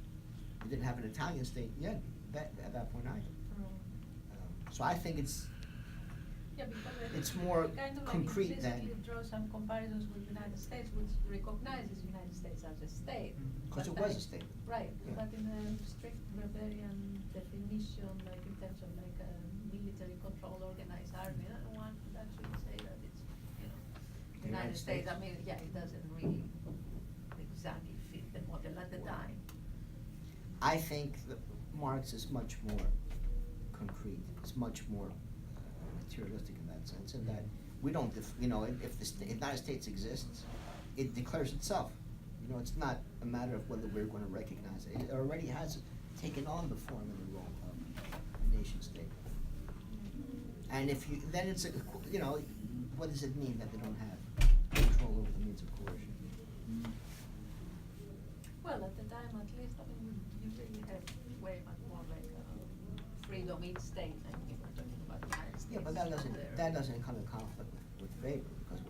You didn't have an Italian state yet at that point either. So I think it's Yeah, because it's more he kind of concrete like than- implicitly draws some comparisons with United States, which recognizes United States as a state. because it but was that- a state. Right, Yeah. but in a strict Weberian definition, like in terms of like a military control, organized army, one could actually say that it's, The United States, States. I mean, yeah, it doesn't really exactly fit the model at the time. I think that Marx is much more concrete, it's much more materialistic in that sense, in that we don't, if the United States exists, it declares itself. It's not a matter of whether we're gonna recognize it. It already has taken on the form and the role of a nation state. And if you, then it's what does it mean that they don't have control over the means of coercion? Well, at the time at least, I mean, you really had way much more like freedom in state, and we were talking about the United States. Yeah, but that doesn't come in conflict with Weber, because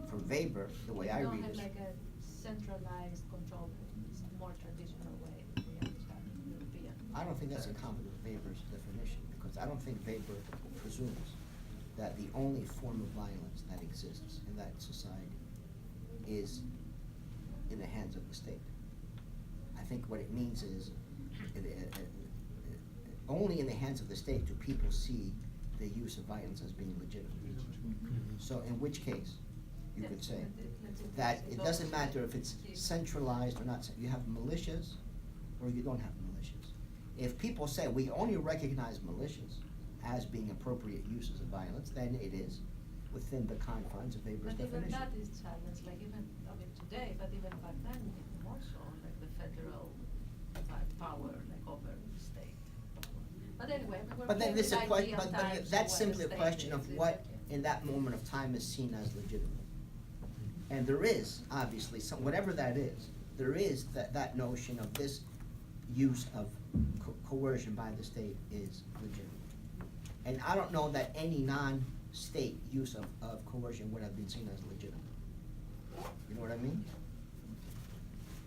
for Weber, the way I read You it. don't have like a centralized control, it's a more traditional way that we understand European. I don't think that's in conflict with Weber's definition, because I don't think Weber presumes that the only form of violence that exists in that society is in the hands of the state. I think what it means is, only in the hands of the state do people see the use of violence as being legitimate. So in which case, you could say that it doesn't matter if it's centralized or not, you have militias or you don't have militias. If people say we only recognize militias as being appropriate uses of violence, then it is within the confines of Weber's But even definition. that is challenged, like even, I mean, today, but even back then, even more so, like the federal power, like over the state. But anyway, we were But then playing this is a with question, ideal but times of that's what simply a state question of is, what exactly. in that moment of time is seen as legitimate. And there is, obviously, whatever that is, there is that notion of this use of coercion by the state is legitimate. And I don't know that any non-state use of coercion would have been seen as legitimate. You know what I mean?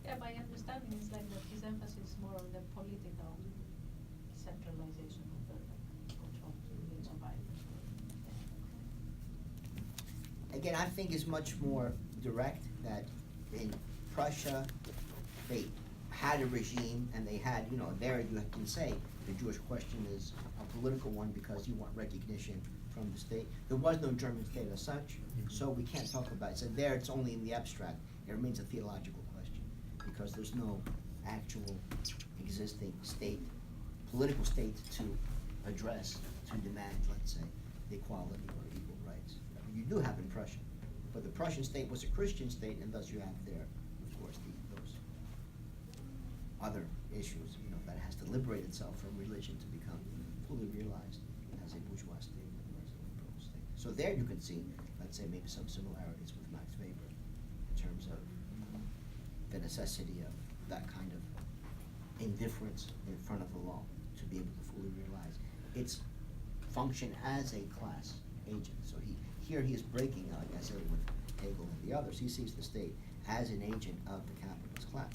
Yeah, my understanding is like that his emphasis is more on the political centralization of the control means of violence. Again, I think it's much more direct that in Prussia, they had a regime and they had, there you can say the Jewish question is a political one because you want recognition from the state. There was no German state as such, so we can't talk about it. So there it's only in the abstract. It remains a theological question because there's no actual existing state, political state to address, to demand, let's say, equality or equal rights. You do have in Prussia, but the Prussian state was a Christian state, and thus you have there, of course, those other issues, that has to liberate itself from religion to become fully realized as a bourgeois state or as a liberal state. So there you can see, let's say, maybe some similarities with Max Weber in terms of the necessity of that kind of indifference in front of the law to be able to fully realize its function as a class agent. So here he is breaking, like I said, with Hegel and the others. He sees the state as an agent of the capitalist class,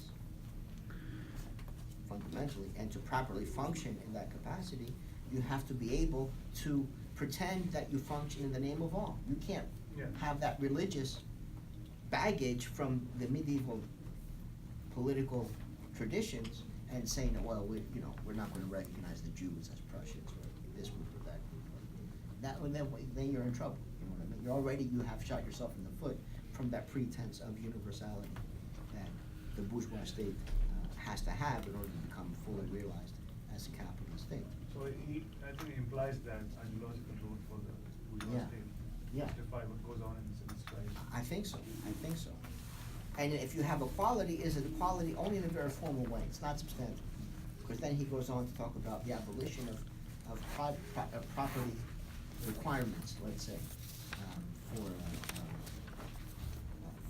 fundamentally. And to properly function in that capacity, you have to be able to pretend that you function in the name of all. You can't have that religious baggage from the medieval political traditions and saying, well, we're not going to recognize the Jews as Prussians or this group or that group. Then you're in trouble. You know what I mean? You have shot yourself in the foot from that pretense of universality that the bourgeois state has to have in order to become fully realized as a capitalist state. So I think he implies that ideological role for the bourgeois state. Yeah. Justify what goes on in civil society. I think so. And if you have equality, is it equality only in a very formal way? It's not substantive. Because then he goes on to talk about the abolition of property requirements, let's say,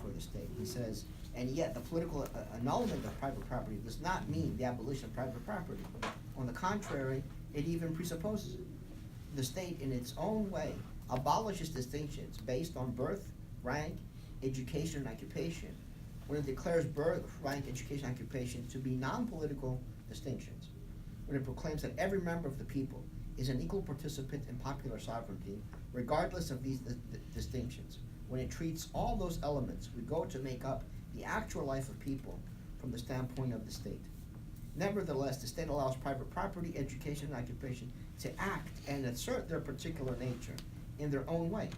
for the state. He says, and yet the political annulment of private property does not mean the abolition of private property. On the contrary, it even presupposes it. The state, in its own way, abolishes distinctions based on birth, rank, education, and occupation, when it declares birth, rank, education, and occupation to be non-political distinctions, when it proclaims that every member of the people is an equal participant in popular sovereignty, regardless of these distinctions, when it treats all those elements which go to make up the actual life of people from the standpoint of the state. Nevertheless, the state allows private property, education, and occupation to act and assert their particular nature in their own way,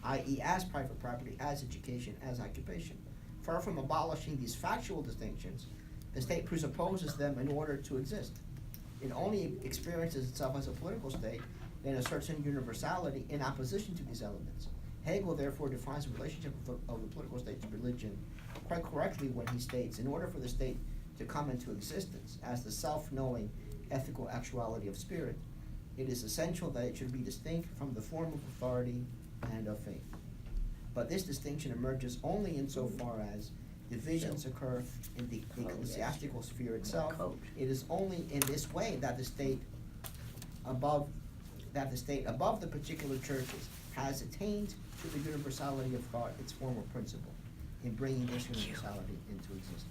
i.e. as private property, as education, as occupation. Far from abolishing these factual distinctions, the state presupposes them in order to exist. It only experiences itself as a political state and asserts a universality in opposition to these elements. Hegel therefore defines the relationship of the political state to religion quite correctly when he states, in order for the state to come into existence as the self-knowing ethical actuality of spirit, it is essential that it should be distinct from the form of authority and of faith. But this distinction emerges only insofar as divisions occur in the ecclesiastical sphere itself. It is only in this way that the state above the particular churches has attained to the universality of thought, its formal principle, in bringing this universality into existence.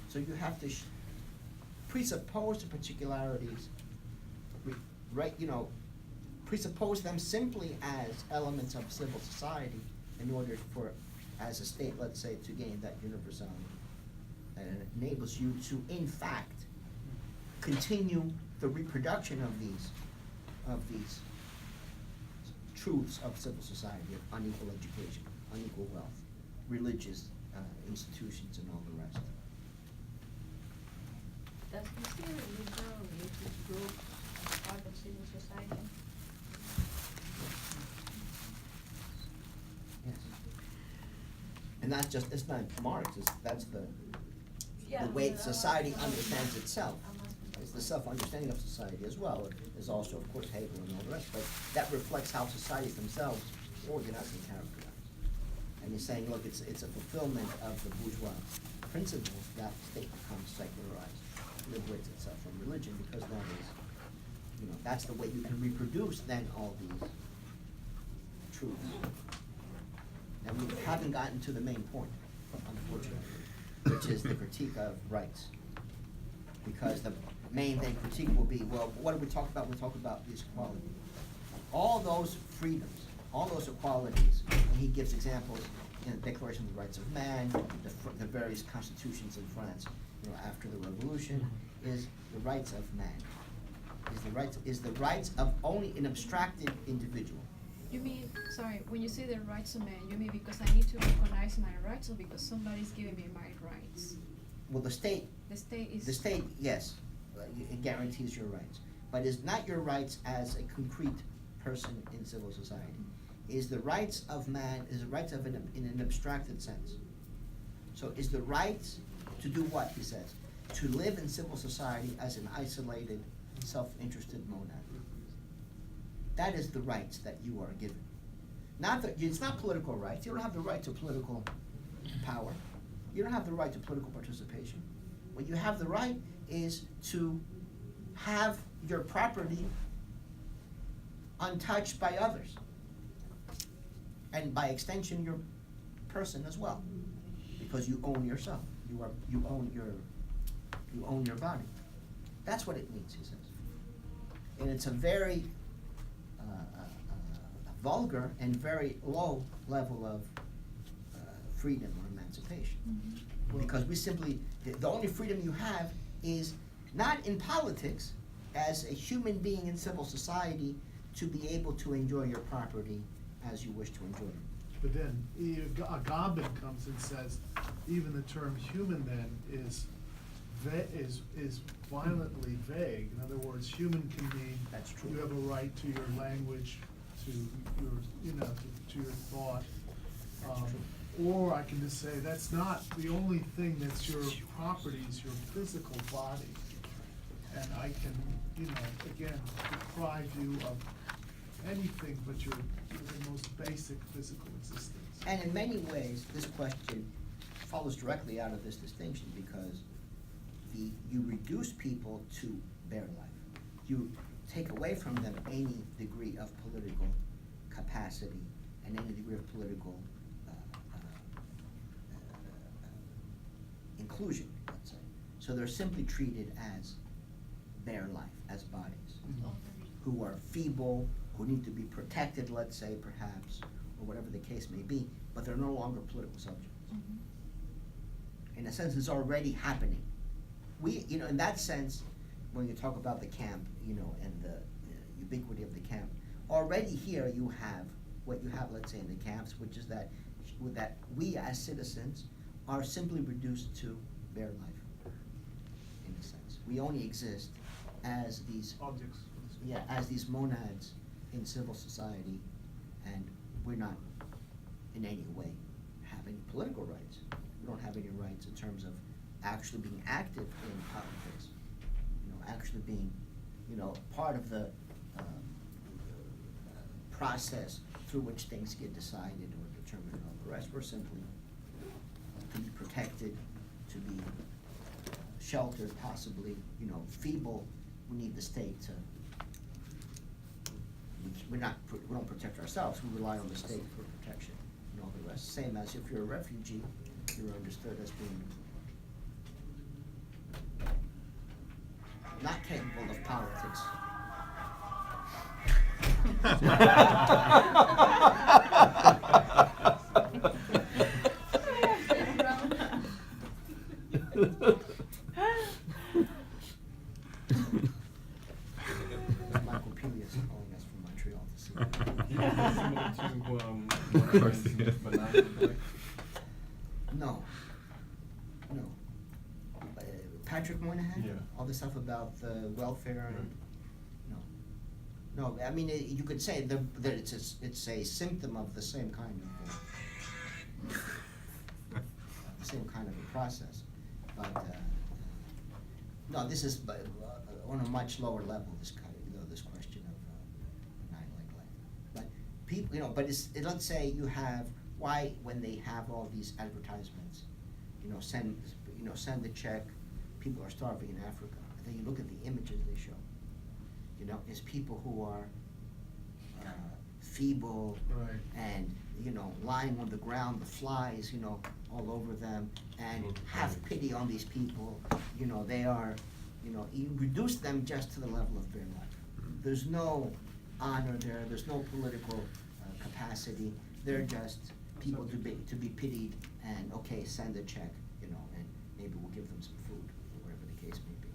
So you have to presuppose the particularities, presuppose them simply as elements of civil society in order for, as a state, let's say, to gain that universality. And it enables you to, in fact, continue the reproduction of these truths of civil society, of unequal education, unequal wealth, religious institutions, and all the rest. Does he see a liberal religious group as part of civil society? Yes. And that's just, it's not Marx, that's the way society understands itself. It's the self-understanding of society as well. There's also, of course, Hegel and all the rest, but that reflects how societies themselves organize and characterize. And you're saying, look, it's a fulfillment of the bourgeois principles that the state becomes secularized, liberates itself from religion, because that is, that's the way you can reproduce then all these truths. And we haven't gotten to the main point, unfortunately, which is the critique of rights. Because the main thing critique will be, well, what do we talk about? We talk about this equality. All those freedoms, all those equalities, and he gives examples in the Declaration of the Rights of Man, the various constitutions in France, after the Revolution, is the rights of man. Is the rights of only an abstracted individual. You mean, sorry, when you say the rights of man, you mean because I need to recognize my rights, or because somebody's giving me my rights? Well, the state, yes, it guarantees your rights, but it's not your rights as a concrete person in civil society. Is the rights of man, is the rights of in an abstracted sense. So is the rights to do what, he says? To live in civil society as an isolated, self-interested monad. That is the rights that you are given. It's not political rights. You don't have the right to political power. You don't have the right to political participation. What you have the right is to have your property untouched by others. And by extension, your person as well, because you own yourself. You own your body. That's what it means, he says. And it's a very vulgar and very low level of freedom or emancipation. Because we simply, the only freedom you have is not in politics, as a human being in civil society, to be able to enjoy your property as you wish to enjoy it. But then, Agamben comes and says, even the term human then is violently vague. In other words, human can mean That's true. you have a right to your language, to your, to your thought. Or I can just say, that's not the only thing that's your property, is your physical body. And I can, again, deprive you of anything but your the most basic physical existence. And in many ways, this question follows directly out of this distinction, because you reduce people to bare life. You take away from them any degree of political capacity and any degree of political inclusion, let's say. So they're simply treated as bare life, as bodies, who are feeble, who need to be protected, let's say, perhaps, or whatever the case may be, but they're no longer political subjects. In a sense, it's already happening. We, in that sense, when you talk about the camp, and the ubiquity of the camp, already here you have what you have, let's say, in the camps, which is that we as citizens are simply reduced to bare life, in a sense. We only exist as these Objects. as these monads in civil society, and we're not in any way have any political rights. We don't have any rights in terms of actually being active in politics, actually being, part of the process through which things get decided or determined and all the rest. We're simply to be protected, to be sheltered, possibly, feeble. We need the state to, we don't protect ourselves, we rely on the state for protection and all the rest. Same as if you're a refugee, you're understood as being not capable of politics. Michael Pili is calling us from Montreal to see that. No. Patrick Moynihan? Yeah. All the stuff about the welfare and, no. I mean, you could say that it's a symptom of the same kind of a process. But, no, this is on a much lower level, this kind of, this question of nihilate life. But people, but let's say you have, why, when they have all these advertisements, send the check, people are starving in Africa, and then you look at the images they show, it's people who are feeble, Right. and, lying on the ground, the flies, all over them, and have pity on these people. They are, you reduce them just to the level of bare life. There's no honor there, there's no political capacity, they're just people to be pitied, and okay, send a check, and maybe we'll give them some food, or whatever the case may be.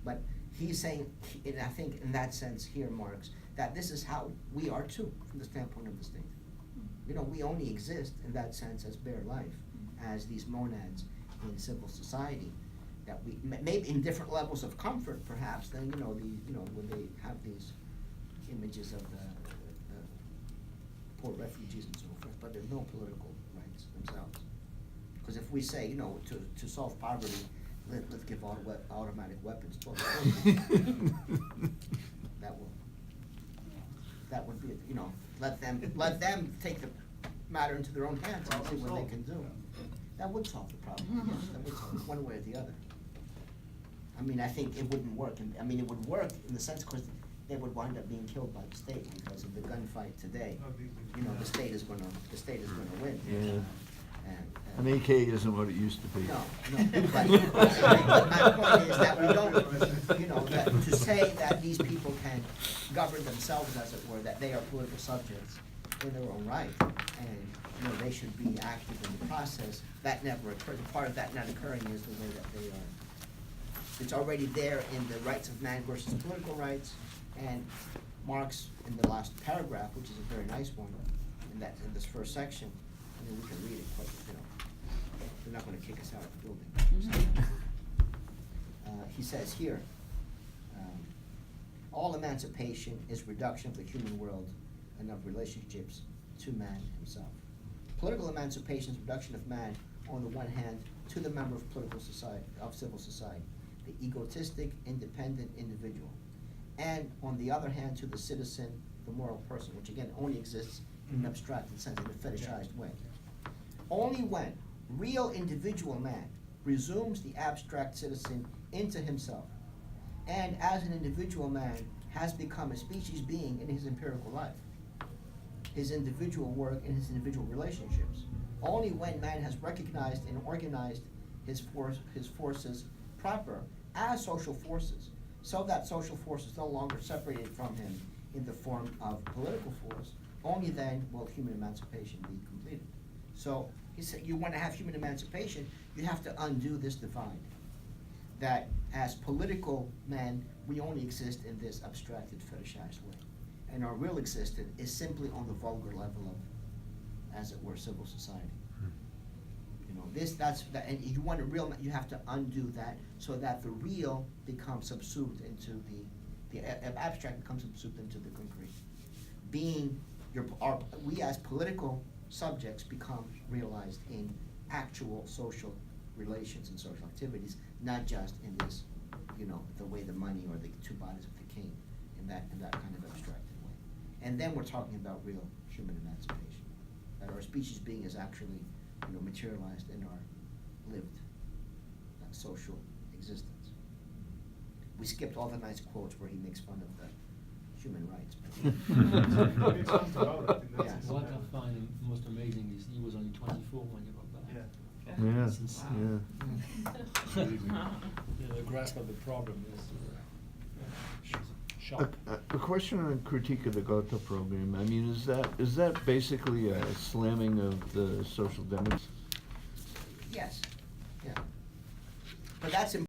But he's saying, and I think in that sense here, Marx, that this is how we are too, from the standpoint of the state. We only exist in that sense as bare life, as these monads in civil society, that we, maybe in different levels of comfort perhaps than, when they have these images of the poor refugees and so forth, but there's no political rights themselves. Because if we say, to solve poverty, let's give automatic weapons to all the that would be, let them take the matter into their own hands and see what they can do. That would solve the problem, yes, that would solve it, one way or the other. I mean, I think it wouldn't work, I mean, it would work in the sense, because they would wind up being killed by the state, because of the gunfight today. You know, the state is gonna win. Yeah. And- An AK isn't what it used to be. No, but my point is that we don't, you know, that to say that these people can govern themselves, as it were, that they are political subjects in their own right, and, you know, they should be active in the process, that never occurred. Part of that not occurring is the way that they are. It's already there in the rights of man versus political rights, and Marx, in the last paragraph, which is a very nice one, in this first section, I mean, we can read it quite, you know, they're not gonna kick us out of the building. He says here, all emancipation is reduction of the human world and of relationships to man himself. Political emancipation is reduction of man, on the one hand, to the member of political society, of civil society, the egotistic, independent individual, and on the other hand, to the citizen, the moral person, which again only exists in an abstracted sense, in a fetishized way. Only when real individual man resumes the abstract citizen into himself, and as an individual man has become a species being in his empirical life, his individual work and his individual relationships, only when man has recognized and organized his forces proper as social forces, so that social force is no longer separated from him in the form of political force, only then will human emancipation be completed. So he said, you want to have human emancipation, you have to undo this divide. That as political men, we only exist in this abstracted, fetishized way. And our real existence is simply on the vulgar level of, as it were, civil society. You know, and you want a real, you have to undo that so that the real becomes subsumed into the abstract becomes subsumed into the concrete. We as political subjects become realized in actual social relations and social activities, not just in this, you know, the way the money or the two bodies of the king, in that kind of abstracted way. And then we're talking about real human emancipation, that our species being is actually, you know, materialized in our lived social existence. We skipped all the nice quotes where he makes fun of the human rights. He talked about it, and that's Yeah. his What method. I find most amazing is he was only 24 when he wrote that. Yeah. Yeah, It's insane. yeah. The grasp of the problem is A, sharp. a question on critique of the Gotha program. I mean, is that basically a slamming of the social democrats? Yes, yeah. But that's important.